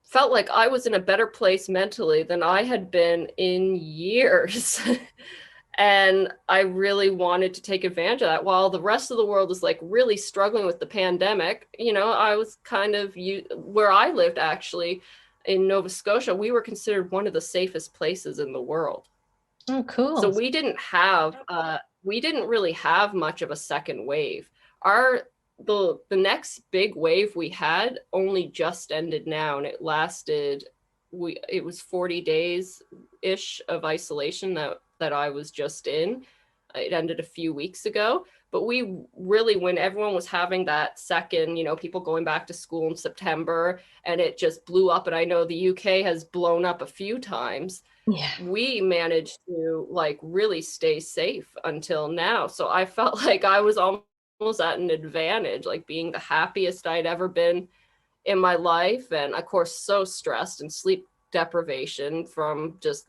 felt like I was in a better place mentally than I had been in years. And I really wanted to take advantage of that. While the rest of the world is like really struggling with the pandemic, I was kind of where I lived, actually in Nova Scotia, we were considered one of the safest places in the world. Oh, So cool. we didn't really have much of a second wave. Our the next big wave we had only just ended now, and it lasted, it was 40 days ish of isolation that I was just in. It ended a few weeks ago, but we really, when everyone was having that second, people going back to school in September, and it just blew up, and I know the UK has blown up a few times. Yeah. We managed to like really stay safe until now. So I felt like I was almost at an advantage, like being the happiest I'd ever been in my life. And of course, so stressed and sleep deprivation from just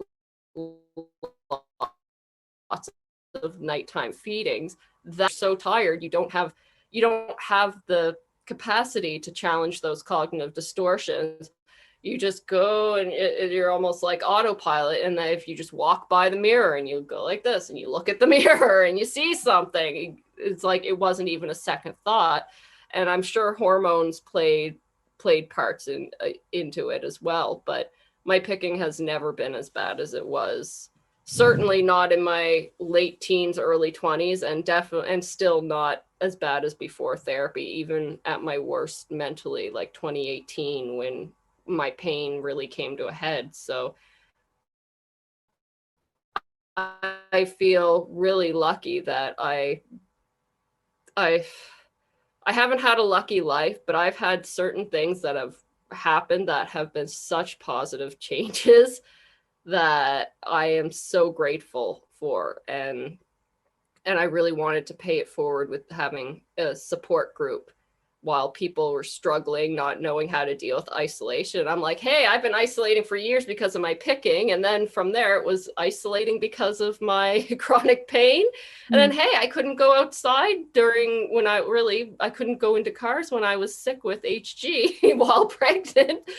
lots of nighttime feedings, that so tired you don't have the capacity to challenge those cognitive distortions. You just go and you're almost like autopilot. And then if you just walk by the mirror and you go like this and you look at the mirror and you see something, it's like it wasn't even a second thought. And I'm sure hormones played parts into it as well. But my picking has never been as bad as it was. Certainly not in my late teens, early 20s, and definitely, and still not as bad as before therapy, even at my worst mentally, like 2018, when my pain really came to a head. So I feel really lucky that I haven't had a lucky life, but I've had certain things that have happened that have been such positive changes that I am so grateful for. And I really wanted to pay it forward with having a support group while people were struggling, not knowing how to deal with isolation. I'm like, hey, I've been isolating for years because of my picking. And then from there, it was isolating because of my chronic pain. And then, hey, I couldn't go outside when I couldn't go into cars when I was sick with HG while pregnant.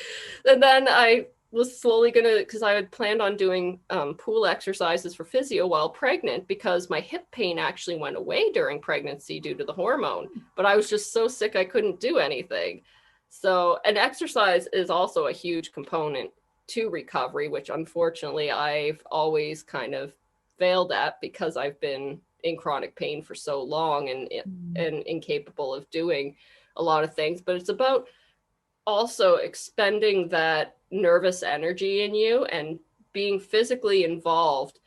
And then I was slowly because I had planned on doing pool exercises for physio while pregnant, because my hip pain actually went away during pregnancy due to the hormone, but I was just so sick I couldn't do anything. So, and exercise is also a huge component to recovery, which unfortunately I've always kind of failed at because I've been in chronic pain for so long and incapable of doing a lot of things. But it's about also expending that nervous energy in you, and being physically involved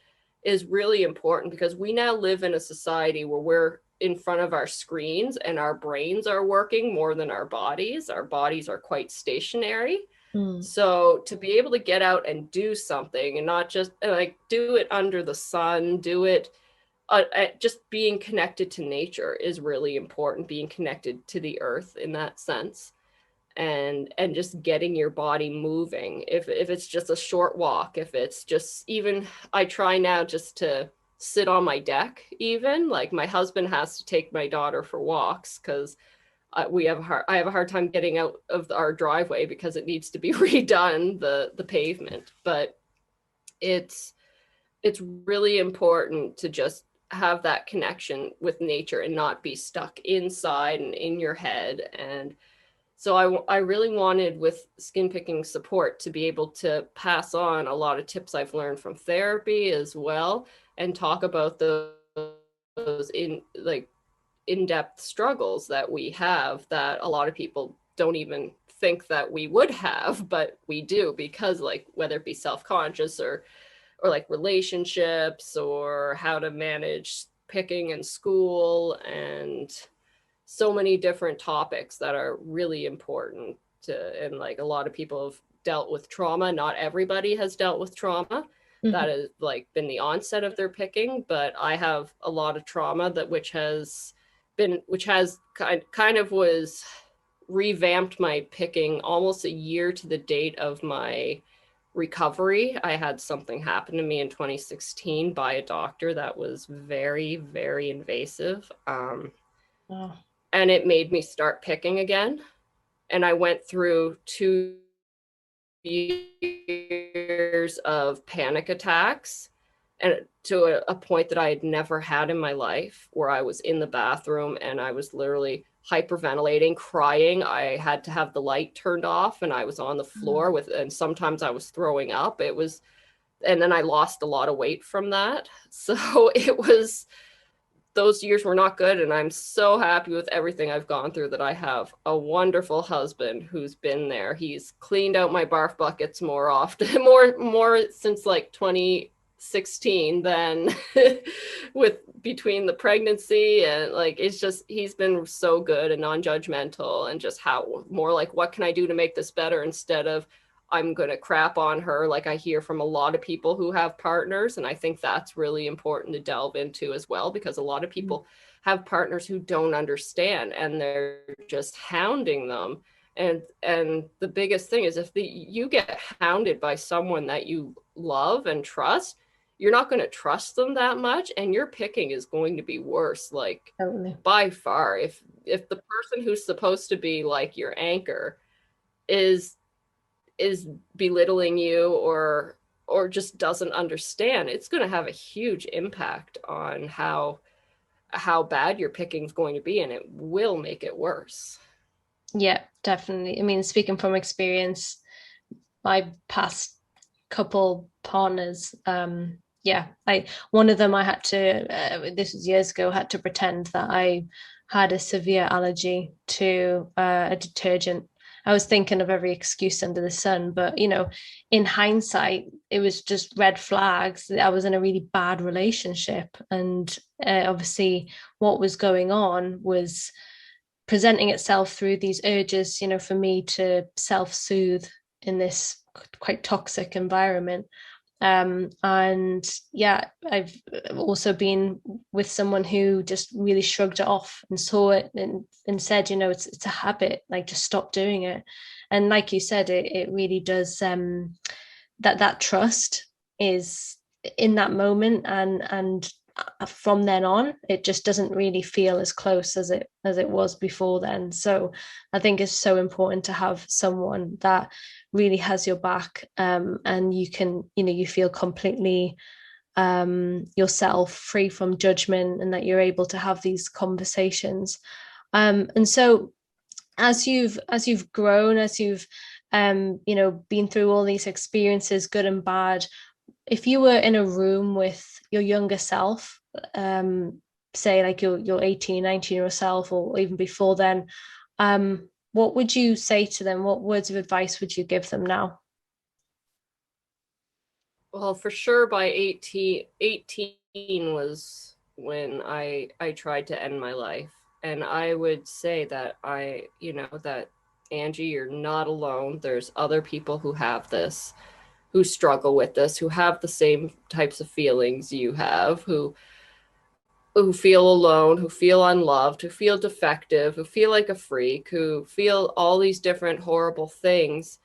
is really important, because we now live in a society where we're in front of our screens and our brains are working more than our bodies. Our bodies are quite stationary. So to be able to get out and do something, and not just like do it under the sun, do it just being connected to nature is really important, being connected to the earth in that sense. And just getting your body moving, if it's just a short walk, if it's just, even I try now just to sit on my deck. Even like my husband has to take my daughter for walks because I have a hard time getting out of our driveway because it needs to be redone, the pavement. But it's really important to just have that connection with nature and not be stuck inside and in your head. And so I really wanted, with skin picking support, to be able to pass on a lot of tips I've learned from therapy as well, and talk about those in-depth struggles that we have, that a lot of people don't even think that we would have, but we do, because like whether it be self-conscious or like relationships, or how to manage picking in school, and so many different topics that are really important to. And like a lot of people have dealt with trauma. Not everybody has dealt with trauma. That has like been the onset of their picking, but I have a lot of trauma which has kind of was revamped my picking almost a year to the date of my recovery. I had something happen to me in 2016 by a doctor that was very, very invasive. And it made me start picking again. And I went through 2 years of panic attacks, and to a point that I had never had in my life, where I was in the bathroom and I was literally hyperventilating, crying. I had to have the light turned off, and I was on the floor and sometimes I was throwing up. And then I lost a lot of weight from that. So it was those years were not good. And I'm so happy with everything I've gone through that I have a wonderful husband who's been there. He's cleaned out my barf buckets more often, more since like 2016 than with between the pregnancy, and like it's just he's been so good and non-judgmental, and just how more like what can I do to make this better, instead of I'm going to crap on her, like I hear from a lot of people who have partners. And I think that's really important to delve into as well, because a lot of people have partners who don't understand and they're just hounding them. And the biggest thing is, if you get hounded by someone that you love and trust, you're not going to trust them that much, and your picking is going to be worse, like Totally. by far. If the person who's supposed to be like your anchor is belittling you, or just doesn't understand, it's going to have a huge impact on how bad your picking is going to be, and it will make it worse. Yeah, definitely. I mean, speaking from experience, my past couple partners, yeah, I one of them I had to this was years ago, had to pretend that I had a severe allergy to a detergent. I was thinking of every excuse under the sun, but in hindsight, it was just red flags. I was in a really bad relationship, and obviously, what was going on was presenting itself through these urges, for me to self-soothe in this quite toxic environment. And yeah, I've also been with someone who just really shrugged it off and saw it, and said, it's a habit, like just stop doing it. And like you said, it really does, that trust is in that moment, and from then on it just doesn't really feel as close as it was before then. So I think it's so important to have someone that really has your back, and you can, you feel completely yourself, free from judgment, and that you're able to have these conversations. And so as you've grown, as you've been through all these experiences, good and bad, if you were in a room with your younger self, say like your 18, 19-year-old self, or even before then, what would you say to them? What words of advice would you give them now? Well, for sure by 18 was when I tried to end my life. And I would say that that Angie, you're not alone. There's other people who have this, who struggle with this, who have the same types of feelings you have, who feel alone, who feel unloved, who feel defective, who feel like a freak, who feel all these different horrible things,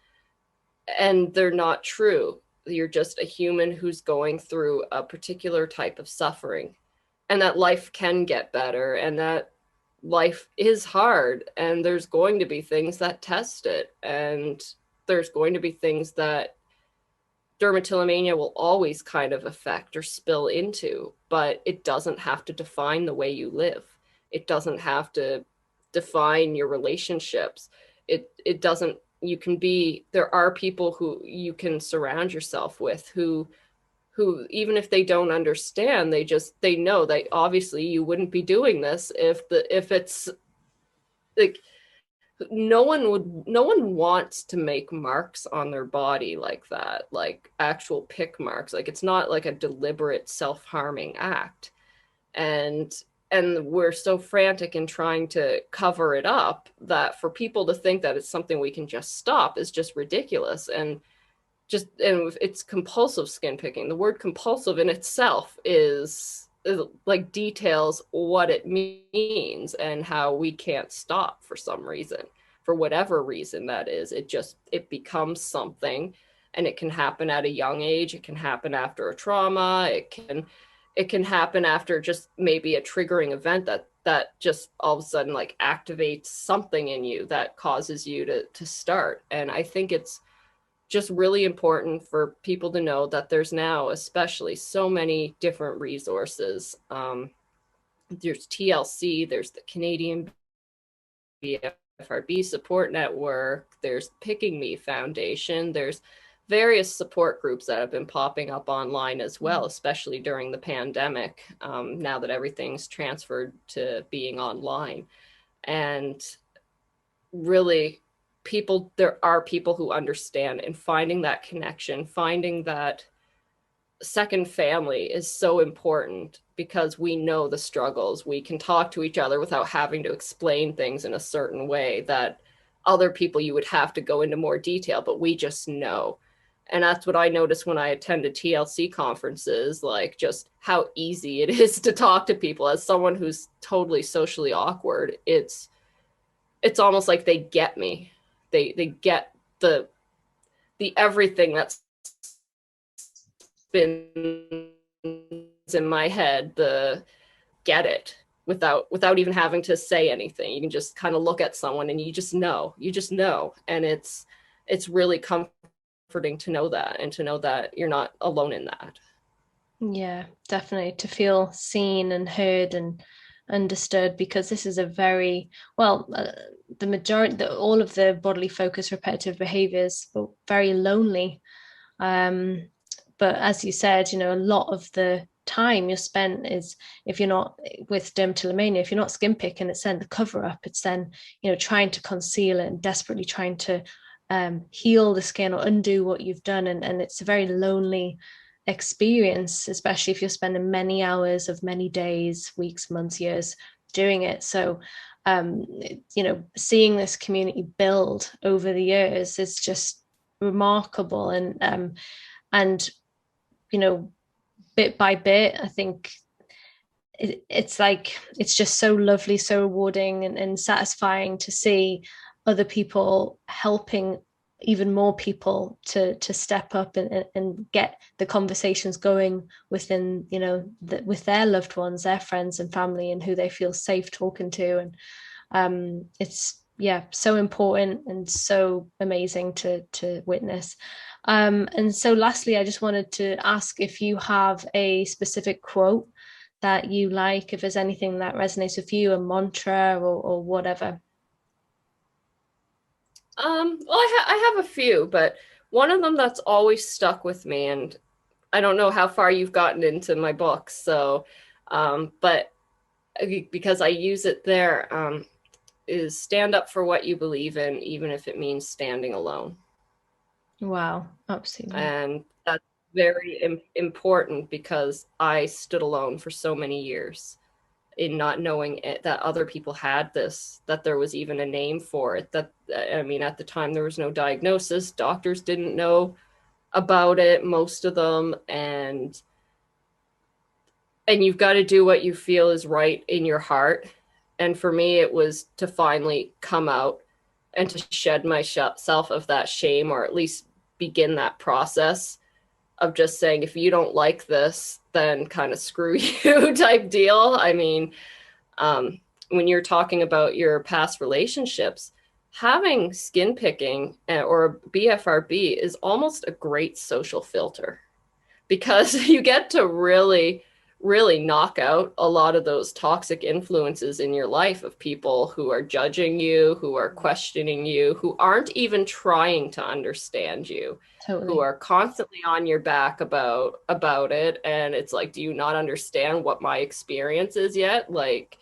and they're not true. You're just a human who's going through a particular type of suffering, and that life can get better, and that life is hard, and there's going to be things that test it, and there's going to be things that dermatillomania will always kind of affect or spill into, but it doesn't have to define the way you live. It doesn't have to define your relationships. It doesn't. You can be, there are people who you can surround yourself with, who even if they don't understand, they know that obviously you wouldn't be doing this if it's like, no one wants to make marks on their body like that, like actual pick marks. Like it's not like a deliberate self-harming act. And and we're so frantic in trying to cover it up, that for people to think that it's something we can just stop is just ridiculous. And it's compulsive skin picking. The word compulsive in itself is like details what it means, and how we can't stop for some reason, for whatever reason that is. It becomes something, and it can happen at a young age. It can happen after a trauma. It can happen after just maybe a triggering event that just all of a sudden like activates something in you that causes you to start. And I think it's just really important for people to know that there's now especially so many different resources. There's TLC, there's the Canadian BFRB support network, there's Picking Me Foundation, there's various support groups that have been popping up online as well, especially during the pandemic, now that everything's transferred to being online. And really, there are people who understand, and finding that connection, finding that second family is so important, because we know the struggles. We can talk to each other without having to explain things in a certain way that other people you would have to go into more detail, but we just know. And that's what I noticed when I attended TLC conferences, like just how easy it is to talk to people. As someone who's totally socially awkward, it's almost like they get me. They get the everything that's been in my head, the get it without even having to say anything. You can just kind of look at someone and you just know. And it's really comforting to know that, and to know that you're not alone in that. Yeah, definitely, to feel seen and heard and understood, because this is a very well, the majority, all of the bodily focus repetitive behaviors are very lonely. Um, but as you said, a lot of the time you're spent is, if you're not with dermatillomania, if you're not skin picking, it's then the cover up. It's then, trying to conceal it and desperately trying to heal the skin or undo what you've done. And it's a very lonely experience, especially if you're spending many hours of many days, weeks, months, years doing it. So, seeing this community build over the years is just remarkable. And bit by bit, I think it's like, it's just so lovely, so rewarding and satisfying to see other people helping even more people to step up and get the conversations going within, with their loved ones, their friends and family, and who they feel safe talking to. And it's, yeah, so important and so amazing to witness. And so lastly, I just wanted to ask if you have a specific quote that you like, if there's anything that resonates with you, a mantra or whatever. Well, I have a few, but one of them that's always stuck with me, and I don't know how far you've gotten into my books, so, but because I use it there, is stand up for what you believe in, even if it means standing alone. Wow, absolutely. And that's very important, because I stood alone for so many years in not knowing that other people had this, that there was even a name for it. That, I mean, at the time there was no diagnosis, doctors didn't know about it, most of them, and you've got to do what you feel is right in your heart. And for me, it was to finally come out and to shed myself of that shame, or at least begin that process of just saying, if you don't like this, then kind of screw you type deal. I mean, when you're talking about your past relationships, having skin picking or BFRB is almost a great social filter, because you get to really, really knock out a lot of those toxic influences in your life, of people who are judging you, who are questioning you, who aren't even trying to understand you, who Totally. are constantly on your back about it. And it's like, do you not understand what my experience is yet? Like,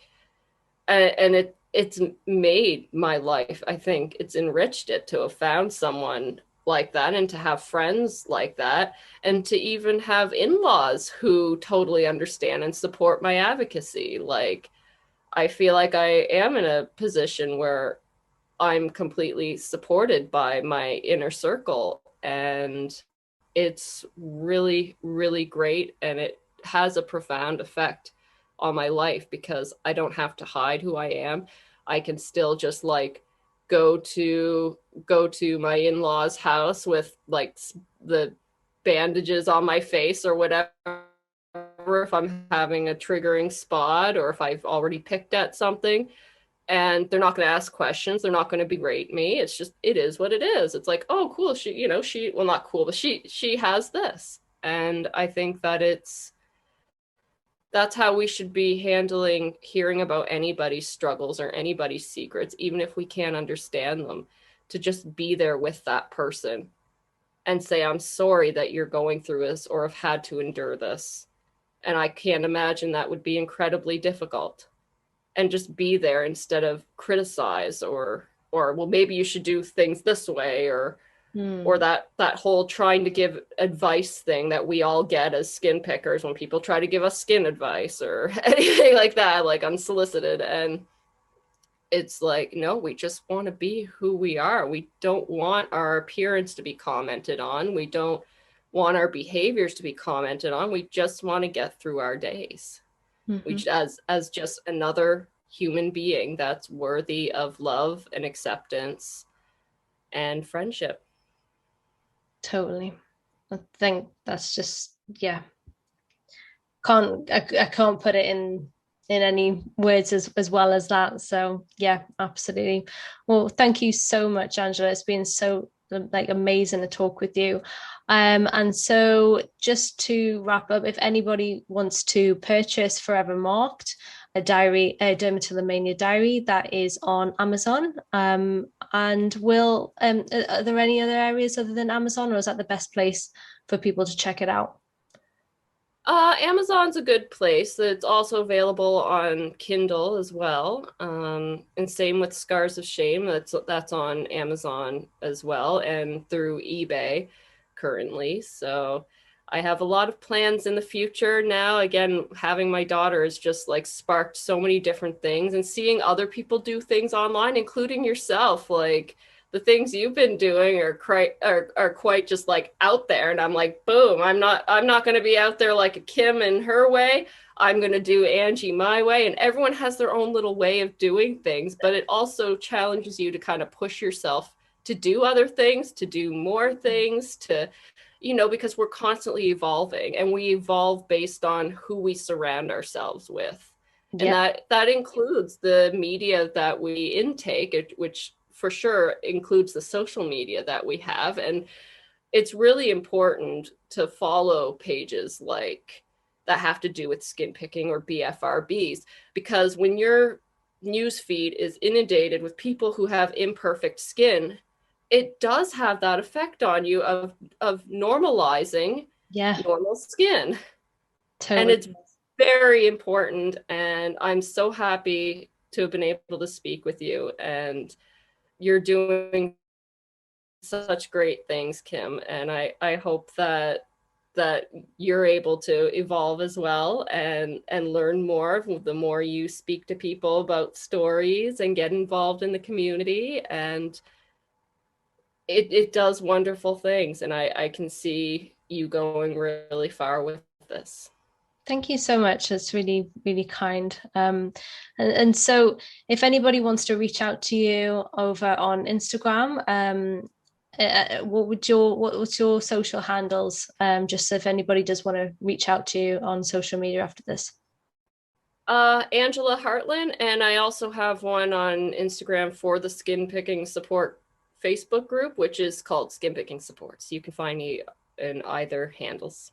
and it's made my life, I think it's enriched it, to have found someone like that, and to have friends like that, and to even have in-laws who totally understand and support my advocacy. Like, I feel like I am in a position where I'm completely supported by my inner circle, and it's really, really great. And it has a profound effect on my life, because I don't have to hide who I am. I can still just like go to my in-laws house with like the bandages on my face or whatever, if I'm having a triggering spot, or if I've already picked at something, and they're not going to ask questions. They're not going to berate me. It's just, it is what it is. It's like, oh, cool. She, well, not cool, but she has this. And I think that that's how we should be handling hearing about anybody's struggles or anybody's secrets, even if we can't understand them, to just be there with that person and say, I'm sorry that you're going through this or have had to endure this. And I can't imagine that would be incredibly difficult. And just be there instead of criticize or well, maybe you should do things this way, or that whole trying to give advice thing that we all get as skin pickers when people try to give us skin advice or anything like that, like unsolicited. And it's like, no, we just want to be who we are. We don't want our appearance to be commented on. We don't want our behaviors to be commented on. We just want to get through our days. We as just another human being that's worthy of love and acceptance and friendship. Totally. I think that's just, yeah. I can't put it in any words as well as that. So yeah, absolutely. Well, thank you so much, Angela. It's been so like amazing to talk with you. And so just to wrap up, if anybody wants to purchase Forever Marked, a diary, a Dermatillomania diary, that is on Amazon. And are there any other areas other than Amazon, or is that the best place for people to check it out? Amazon's a good place. It's also available on Kindle as well. And same with Scars of Shame. That's on Amazon as well and through eBay currently. So I have a lot of plans in the future now. Again, having my daughter has just like sparked so many different things, and seeing other people do things online, including yourself, like the things you've been doing are quite just like out there. And I'm like, boom, I'm not going to be out there like a Kim in her way. I'm going to do Angie my way. And everyone has their own little way of doing things, but it also challenges you to kind of push yourself to do other things, to do more things, to, because we're constantly evolving, and we evolve based on who we surround ourselves with. And Yep. that includes the media that we intake, which for sure includes the social media that we have. And it's really important to follow pages like that have to do with skin picking or BFRBs, because when your news feed is inundated with people who have imperfect skin, it does have that effect on you of normalizing Yeah, normal skin. And totally. it's very important. And I'm so happy to have been able to speak with you. And you're doing such great things, Kim. And I hope that you're able to evolve as well and learn more the more you speak to people about stories and get involved in the community. And it does wonderful things. And I can see you going really far with this. Thank you so much. That's really, really kind. And so if anybody wants to reach out to you over on Instagram, what's your social handles? Just so if anybody does want to reach out to you on social media after this. Angela Hartlin, and I also have one on Instagram for the Skin Picking Support Facebook group, which is called Skin Picking Support. So you can find me in either handles.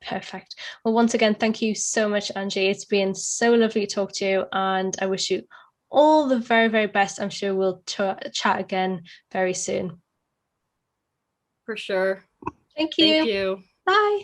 Perfect. Well, once again, thank you so much, Angie. It's been so lovely to talk to you, and I wish you all the very, very best. I'm sure we'll chat again very soon. For sure. Thank Thank you. you. Bye.